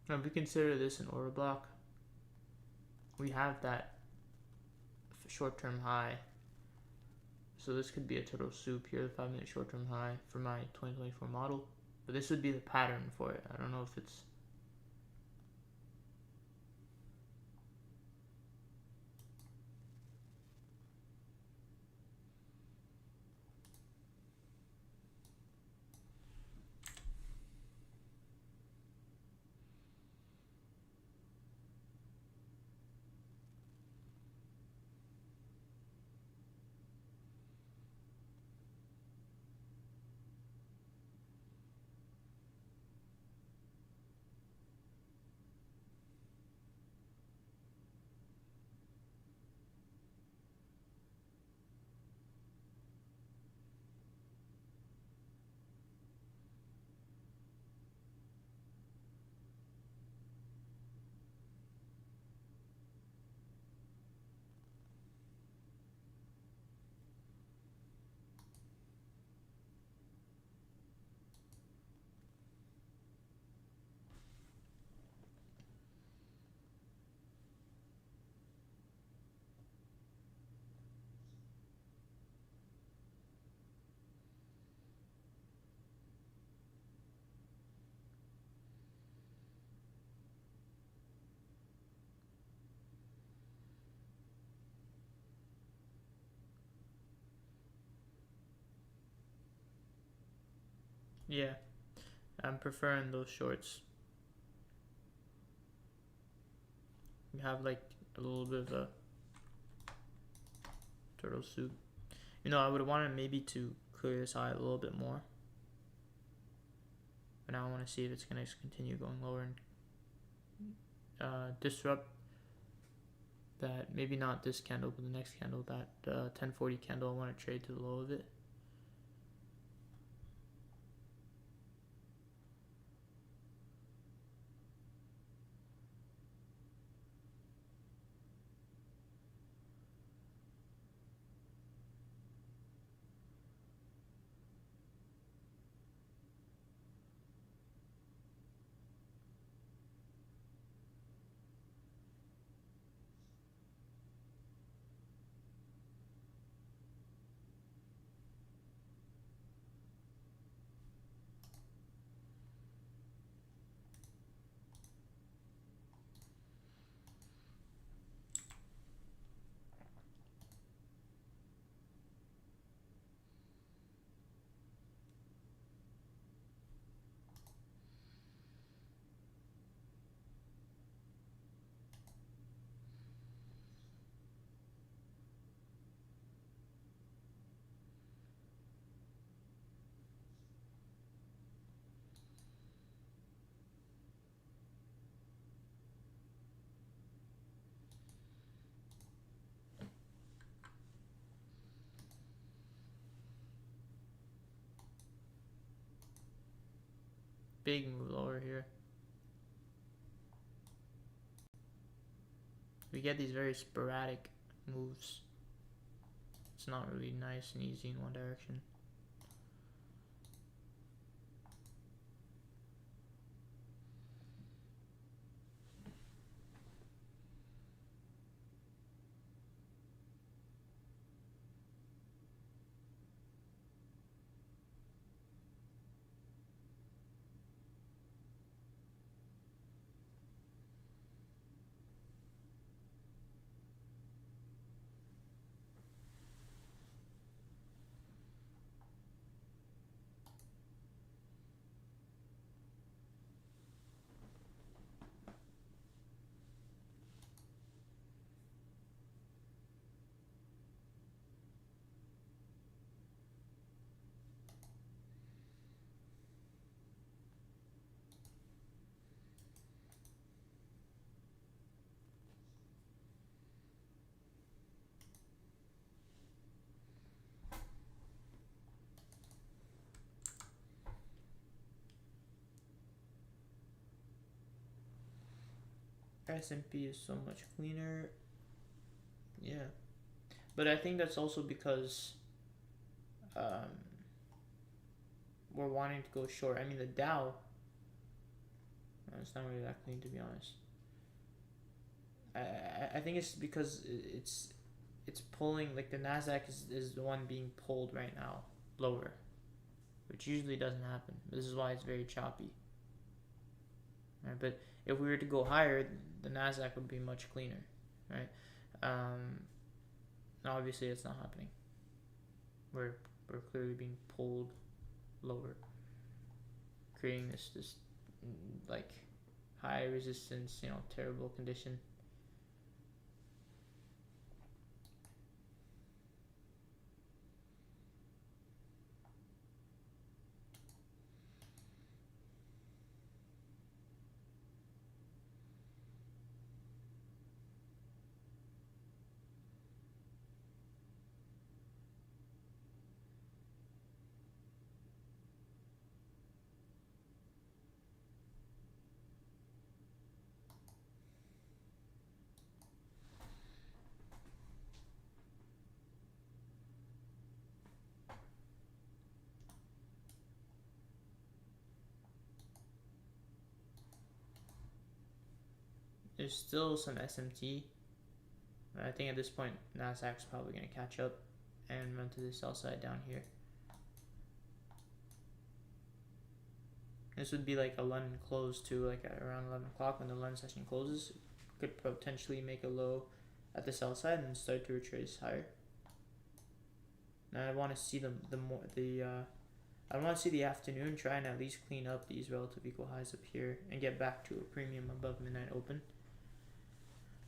Now, if we consider this an order block, we have that short-term high. So this could be a total soup here, the 5-minute short-term high for my 2024 model. But this would be the pattern for it. I don't know if it's... Yeah, I'm preferring those shorts. You have like a little bit of a turtle soup. I would have wanted maybe to clear this high a little bit more. But now I want to see if it's going to continue going lower and disrupt that. Maybe not this candle, but the next candle, that 1040 candle. I want to trade to the low of it. big move lower here. We get these very sporadic moves. It's not really nice and easy in one direction. S&P is so much cleaner. Yeah. But I think that's also because we're wanting to go short. I mean, the Dow, it's not really that clean, to be honest. I think it's because it's pulling, like the Nasdaq is the one being pulled right now lower, which usually doesn't happen. This is why it's very choppy. Right? But if we were to go higher, the Nasdaq would be much cleaner, right? Now obviously it's not happening. We're clearly being pulled lower, creating this like high resistance, terrible condition. There's still some SMT. I think at this point Nasdaq's probably going to catch up and run to the sell side down here. This would be like a London close too, like at around 11 o'clock when the London session closes. Could potentially make a low at the sell side and start to retrace higher. Now I want to see I want to see the afternoon try and at least clean up these relative equal highs up here and get back to a premium above midnight open.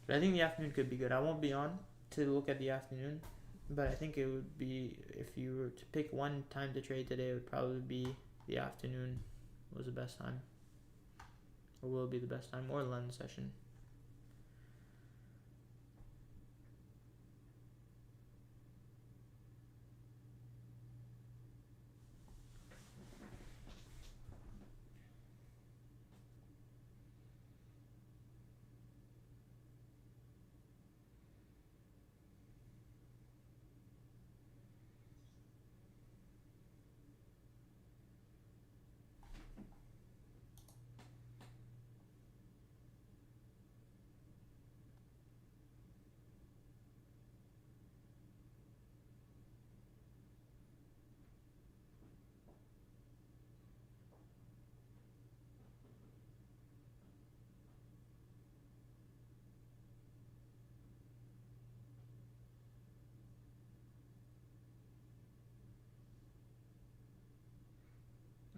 But I think the afternoon could be good. I won't be on to look at the afternoon, but I think it would be, if you were to pick one time to trade today, it would probably be the afternoon was the best time, or will be the best time, or London session.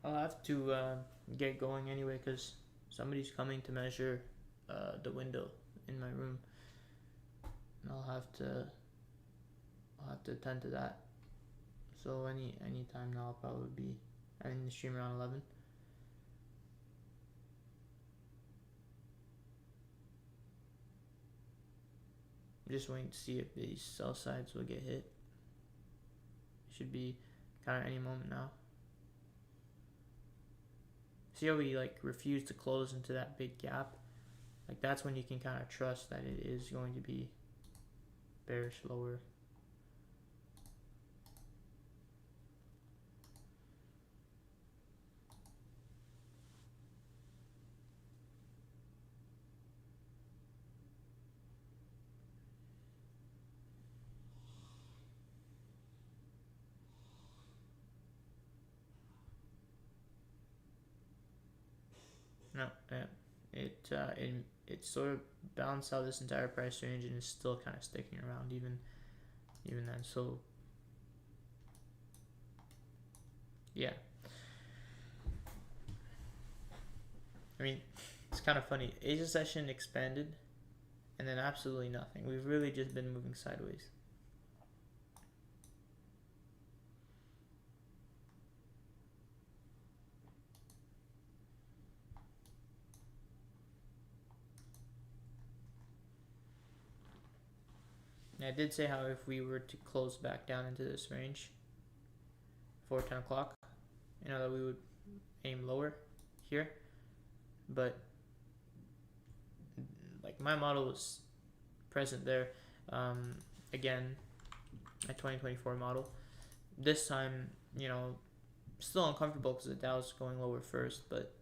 I'll have to get going anyway because somebody's coming to measure the window in my room, and I'll have to attend to that. So any time now I'll probably be ending the stream around 11. I'm just waiting to see if these sell sides will get hit. Should be kind of any moment now. See how we like refuse to close into that big gap? Like that's when you can kind of trust that it is going to be bearish lower. No, yeah. It sort of balanced out this entire price range and is still kind of sticking around even then. So yeah, I mean it's kind of funny. Asia session expanded, and then absolutely nothing. We've really just been moving sideways. And I did say how if we were to close back down into this range for 10 o'clock, that we would aim lower here. But like my model was present there. Again, my 2024 model. This time, still uncomfortable because the Dow's going lower first, but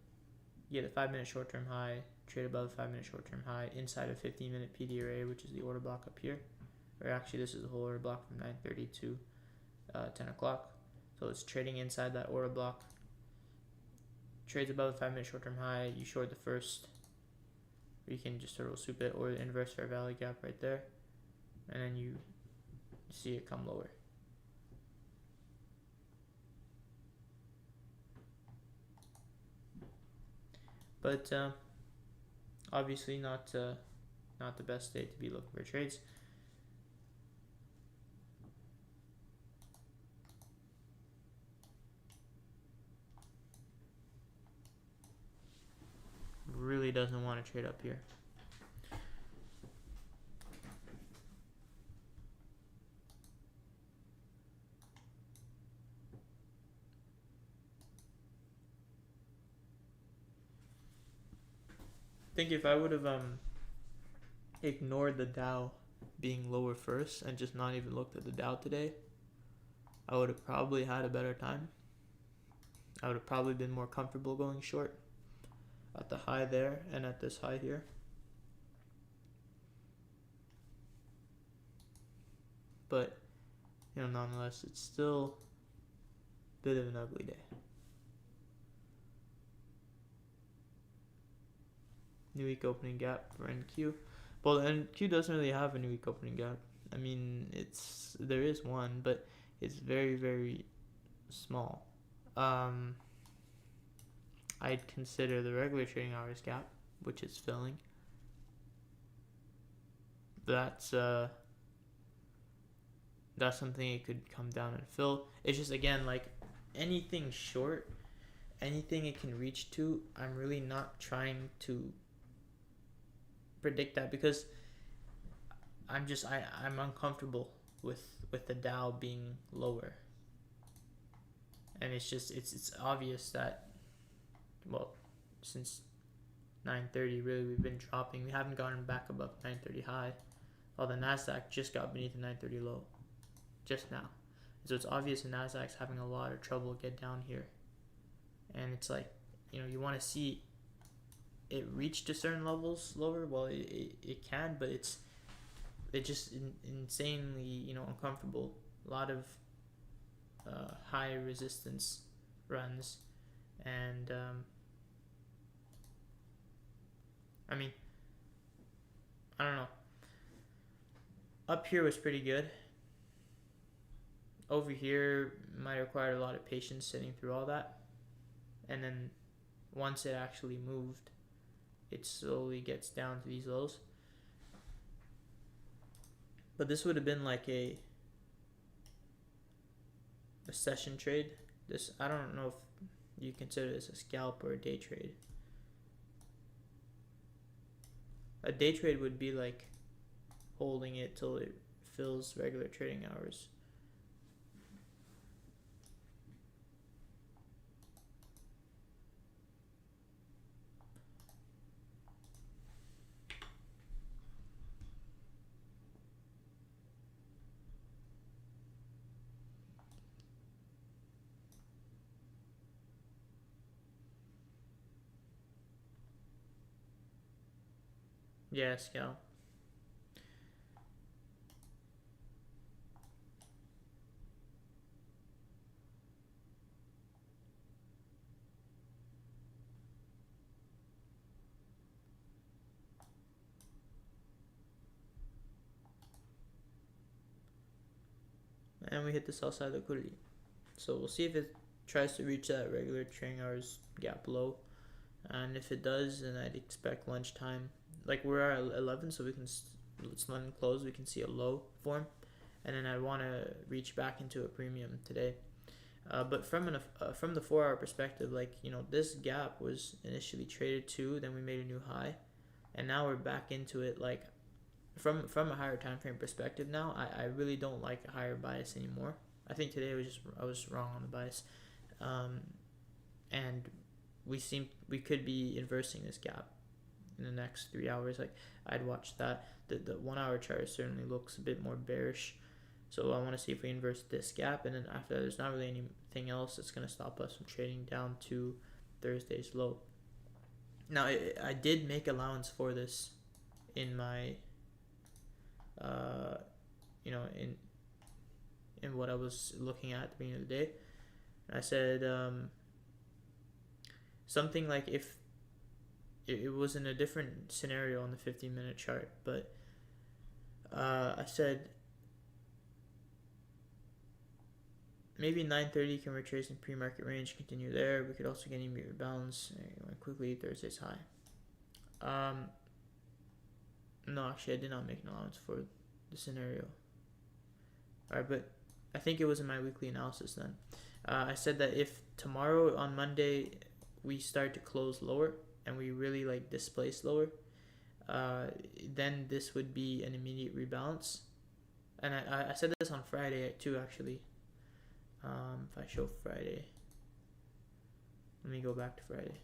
you get a 5-minute short-term high, trade above the 5-minute short-term high inside a 15-minute PD array, which is the order block up here. Or actually, this is the whole order block from 9:30 to 10 o'clock. So it's trading inside that order block. Trades above the 5-minute short-term high. You short the first. Or you can just turtle soup it, or the inverse fair value gap right there, and then you see it come lower. But obviously not the best day to be looking for trades. Really doesn't want to trade up here. I think if I would have ignored the Dow being lower first and just not even looked at the Dow today, I would have probably had a better time. I would have probably been more comfortable going short at the high there and at this high here. But nonetheless, it's still a bit of an ugly day. New week opening gap for NQ. Well, NQ doesn't really have a new week opening gap. I mean, there is one, but it's very, very small. I'd consider the regular trading hours gap, which is filling. That's something it could come down and fill. It's just, again, like anything short, anything it can reach to, I'm really not trying to predict that because I'm uncomfortable with the Dow being lower. And it's obvious that, well, since 9:30 really we've been dropping. We haven't gotten back above 9:30 high. Well, the Nasdaq just got beneath the 9:30 low just now. So it's obvious the Nasdaq's having a lot of trouble get down here. And it's like, you want to see it reach to certain levels lower. Well, it can, but it's just insanely, uncomfortable. A lot of high resistance runs. And I mean, I don't know. Up here was pretty good. Over here might require a lot of patience sitting through all that. And then once it actually moved, it slowly gets down to these lows. But this would have been like a session trade. I don't know if you consider this a scalp or a day trade. A day trade would be like holding it till it fills regular trading hours. Yeah, scale. And we hit the sell side liquidity. So we'll see if it tries to reach that regular trading hours gap low. And if it does, then I'd expect lunchtime. Like we're at 11, so we can let's let it close. We can see a low form, and then I want to reach back into a premium today. But from the 4 hour perspective, like this gap was initially traded to, then we made a new high, and now we're back into it. Like from a higher time frame perspective, now I really don't like a higher bias anymore. I think today I was wrong on the bias, and we could be inversing this gap in the next 3 hours. Like I'd watch that. The 1 hour chart certainly looks a bit more bearish. So I want to see if we inverse this gap, and then after that, there's not really anything else that's going to stop us from trading down to Thursday's low. Now I did make allowance for this in my, in what I was looking at the beginning of the day. And I said something like if it was in a different scenario on the 15-minute chart, but I said maybe 9:30 can retrace in pre-market range, continue there. We could also get immediate rebalance quickly. Thursday's high. No, actually, I did not make an allowance for the scenario. Alright, but I think it was in my weekly analysis then. I said that if tomorrow on Monday we start to close lower and we really like displace lower, then this would be an immediate rebalance. And I said this on Friday too, actually. If I show Friday, let me go back to Friday.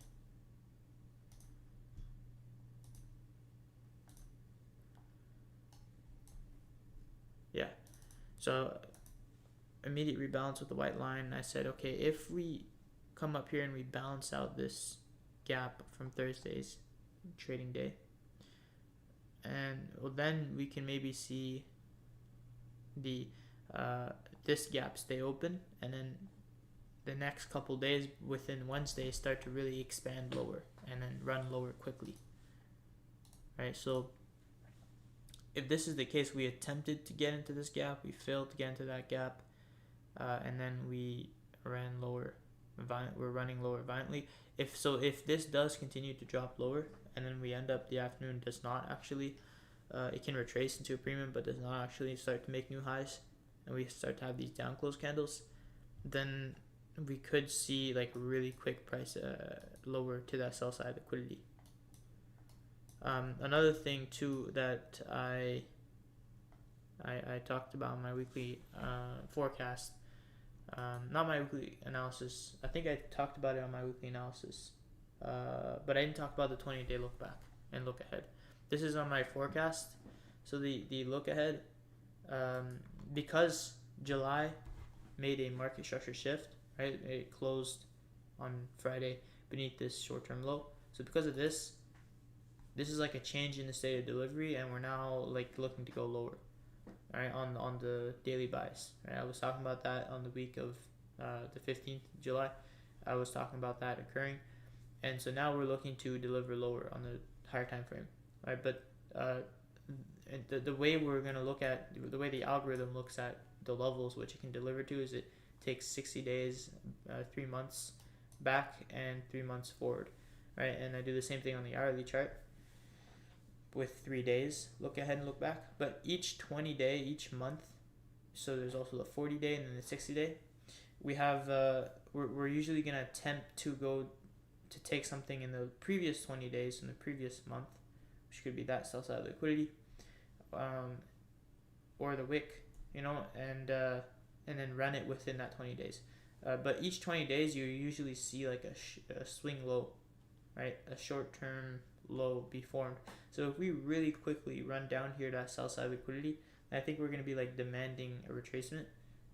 Yeah, so immediate rebalance with the white line. I said, okay, if we come up here and we balance out this gap from Thursday's trading day, and well, then we can maybe see the this gap stay open, and then the next couple days within Wednesday start to really expand lower and then run lower quickly. Right, so if this is the case, we attempted to get into this gap, we failed to get into that gap, and then we ran lower. We're running lower violently. If this does continue to drop lower, and then we end up the afternoon does not actually, it can retrace into a premium, but does not actually start to make new highs, and we start to have these down close candles, then we could see like really quick price lower to that sell side liquidity. Another thing too that I talked about in my weekly forecast, not my weekly analysis. I think I talked about it on my weekly analysis, but I didn't talk about the 20-day look back and look ahead. This is on my forecast. So the look ahead, because July made a market structure shift, right? It closed on Friday beneath this short-term low. So because of this is like a change in the state of delivery, and we're now like looking to go lower, right, on the daily buys. Right? I was talking about that on the week of the 15th of July. I was talking about that occurring, and so now we're looking to deliver lower on the higher time frame, right? But the way we're going to look at the way the algorithm looks at the levels which it can deliver to is it takes 60 days, 3 months back and 3 months forward, right? And I do the same thing on the hourly chart with 3 days look ahead and look back, but each 20 day, each month, so there's also the 40 day and then the 60 day, we have we're usually going to attempt to go to take something in the previous 20 days in the previous month, which could be that sell side liquidity, or the wick, and then run it within that 20 days. But each 20 days you usually see like a swing low, right? A short-term low be formed. So if we really quickly run down here to sell side liquidity, I think we're going to be like demanding a retracement,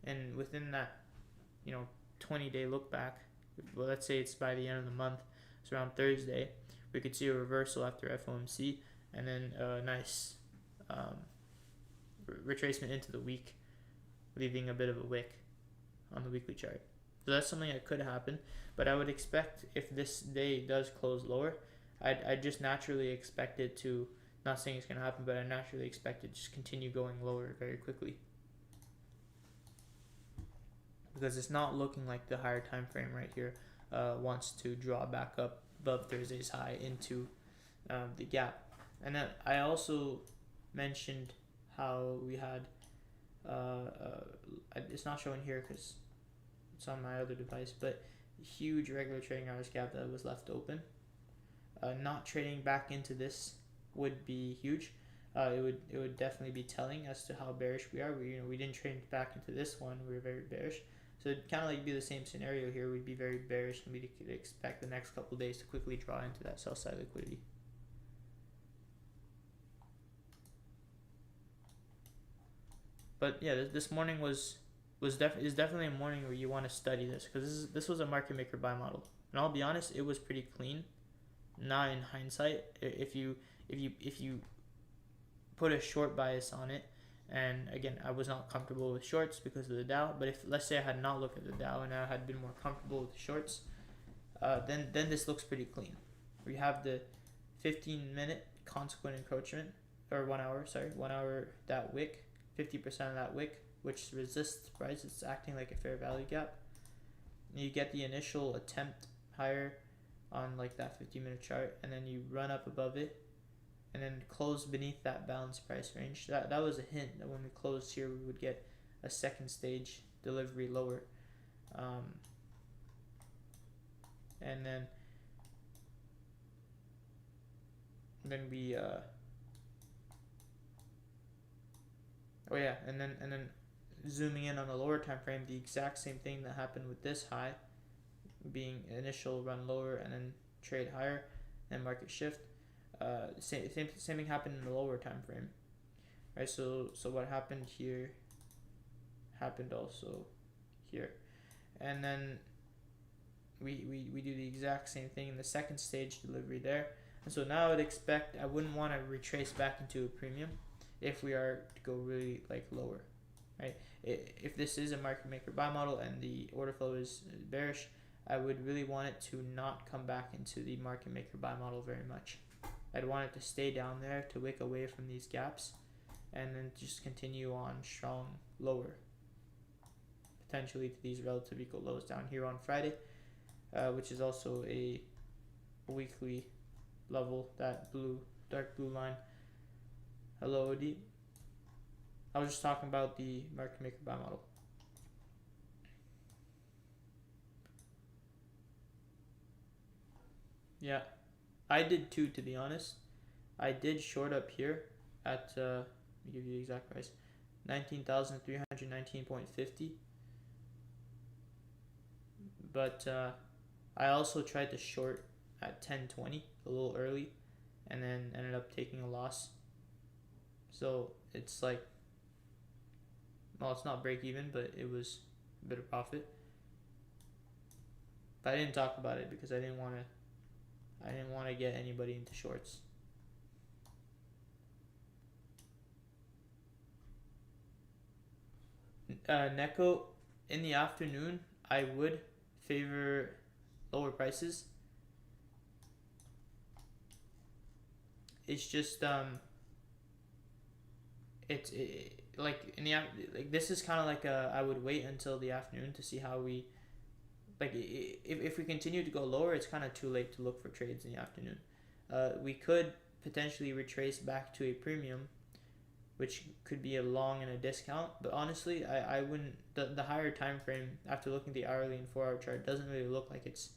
and within that 20-day look back, well, let's say it's by the end of the month, it's around Thursday, we could see a reversal after FOMC, and then a nice retracement into the week, leaving a bit of a wick on the weekly chart. So that's something that could happen, but I would expect if this day does close lower, I'd just naturally expect it to, not saying it's going to happen, but I naturally expect it to just continue going lower very quickly. Because it's not looking like the higher time frame right here wants to draw back up above Thursday's high into the gap. And then I also mentioned how we had it's not showing here because it's on my other device, but huge regular trading hours gap that was left open. Not trading back into this would be huge. It would definitely be telling as to how bearish we are. We didn't trade back into this one. We were very bearish. So it'd kind of like be the same scenario here. We'd be very bearish, and we could expect the next couple of days to quickly draw into that sell side liquidity. But yeah, this morning is definitely a morning where you want to study this, because this was a market maker buy model, and I'll be honest, it was pretty clean. Now in hindsight, if you put a short bias on it, and again, I was not comfortable with shorts because of the Dow, but if, let's say, I had not looked at the Dow and I had been more comfortable with the shorts, then this looks pretty clean. We have the 15-minute consequent encroachment, or 1 hour, that wick, 50% of that wick, which resists price. It's acting like a fair value gap. You get the initial attempt higher on like that 50-minute chart, and then you run up above it, and then close beneath that balanced price range. That was a hint that when we closed here, we would get a second stage delivery lower, and then we and then zooming in on the lower time frame, the exact same thing that happened with this high, being initial run lower and then trade higher and market shift. Same thing happened in the lower time frame, right? So what happened here happened also here, and then we do the exact same thing in the second stage delivery there. And so now I wouldn't want to retrace back into a premium if we are to go really like lower, right? If this is a market maker buy model and the order flow is bearish, I would really want it to not come back into the market maker buy model very much. I'd want it to stay down there to wick away from these gaps, and then just continue on strong lower, potentially to these relative equal lows down here on Friday, which is also a weekly level, that dark blue line. Hello, OD. I was just talking about the market maker buy model. Yeah, I did too, to be honest. I did short up here at let me give you the exact price, 19,319.50. But I also tried to short at 10.20 a little early, and then ended up taking a loss. So it's like, well, it's not break even, but it was a bit of profit. But I didn't talk about it because I didn't want to get anybody into shorts. Neko, in the afternoon, I would favor lower prices. It's just like in the like this is kind of like I would wait until the afternoon to see how we, like, if we continue to go lower, it's kind of too late to look for trades in the afternoon. We could potentially retrace back to a premium, which could be a long and a discount, but honestly, I wouldn't. The higher time frame, after looking at the hourly and 4 hour chart, doesn't really look like it's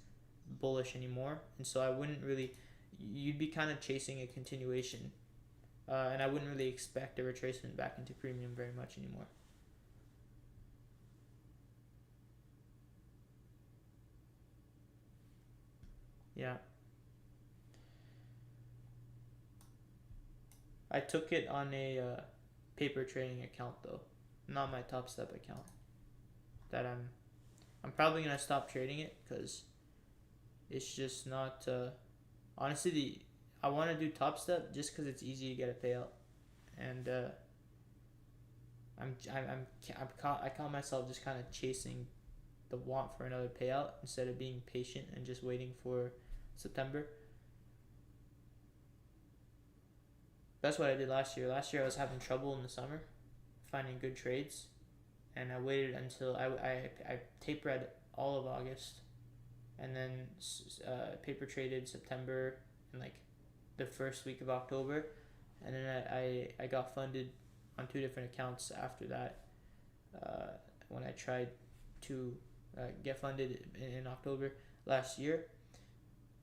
bullish anymore, and so I wouldn't really. You'd be kind of chasing a continuation, and I wouldn't really expect a retracement back into premium very much anymore. Yeah. I took it on a paper trading account though, not my Top Step account. That I'm probably gonna stop trading it because it's just not. Honestly, I want to do Top Step just because it's easy to get a payout, and I caught myself just kind of chasing the want for another payout instead of being patient and just waiting for September. That's what I did last year. Last year I was having trouble in the summer finding good trades, and I waited until I tape read all of August, and then paper traded September and like the first week of October, and then I got funded on 2 different accounts after that when I tried to get funded in October last year,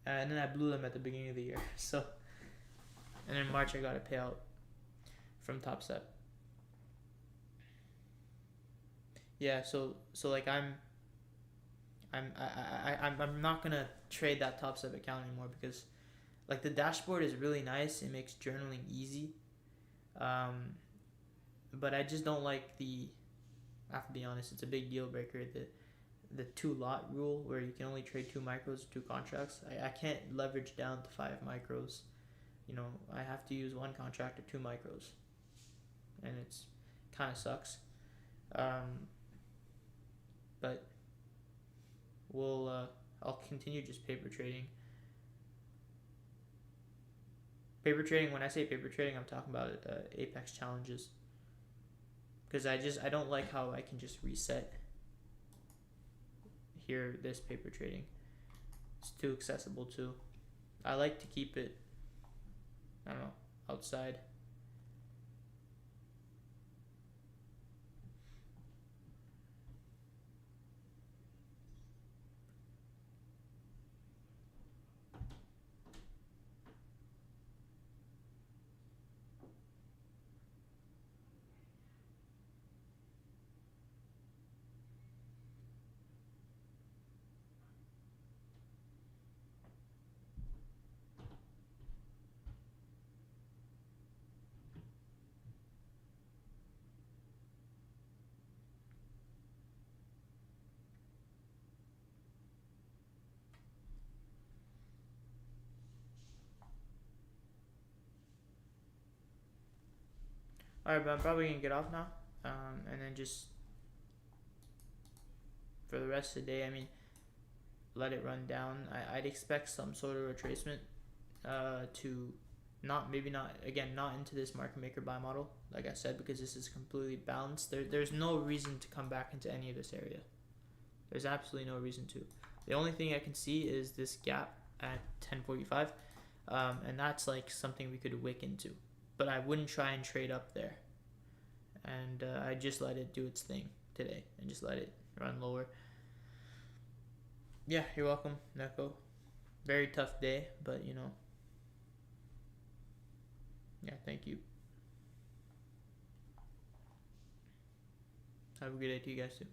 and then I blew them at the beginning of the year. So, and in March I got a payout from Top Step. Yeah, so like I'm not gonna trade that Top Step account anymore because like the dashboard is really nice. It makes journaling easy, but I just don't like the. I have to be honest, it's a big deal breaker. The 2 lot rule where you can only trade 2 micros, 2 contracts. I can't leverage down to 5 micros. You know, I have to use 1 contract or 2 micros, and it's kind of sucks. But I'll continue just paper trading. Paper trading. When I say paper trading, I'm talking about Apex challenges. Because I don't like how I can just reset here this paper trading. It's too accessible too. I like to keep it, I don't know, outside. Alright, but I'm probably gonna get off now. And then just for the rest of the day, I mean, let it run down. I'd expect some sort of retracement to not into this market maker buy model, like I said, because this is completely balanced. There's no reason to come back into any of this area. There's absolutely no reason to. The only thing I can see is this gap at 1045, and that's like something we could wick into, but I wouldn't try and trade up there, and I just let it do its thing today and just let it run lower. Yeah, you're welcome, Neko. Very tough day, but you know, yeah, thank you. Have a good day to you guys too.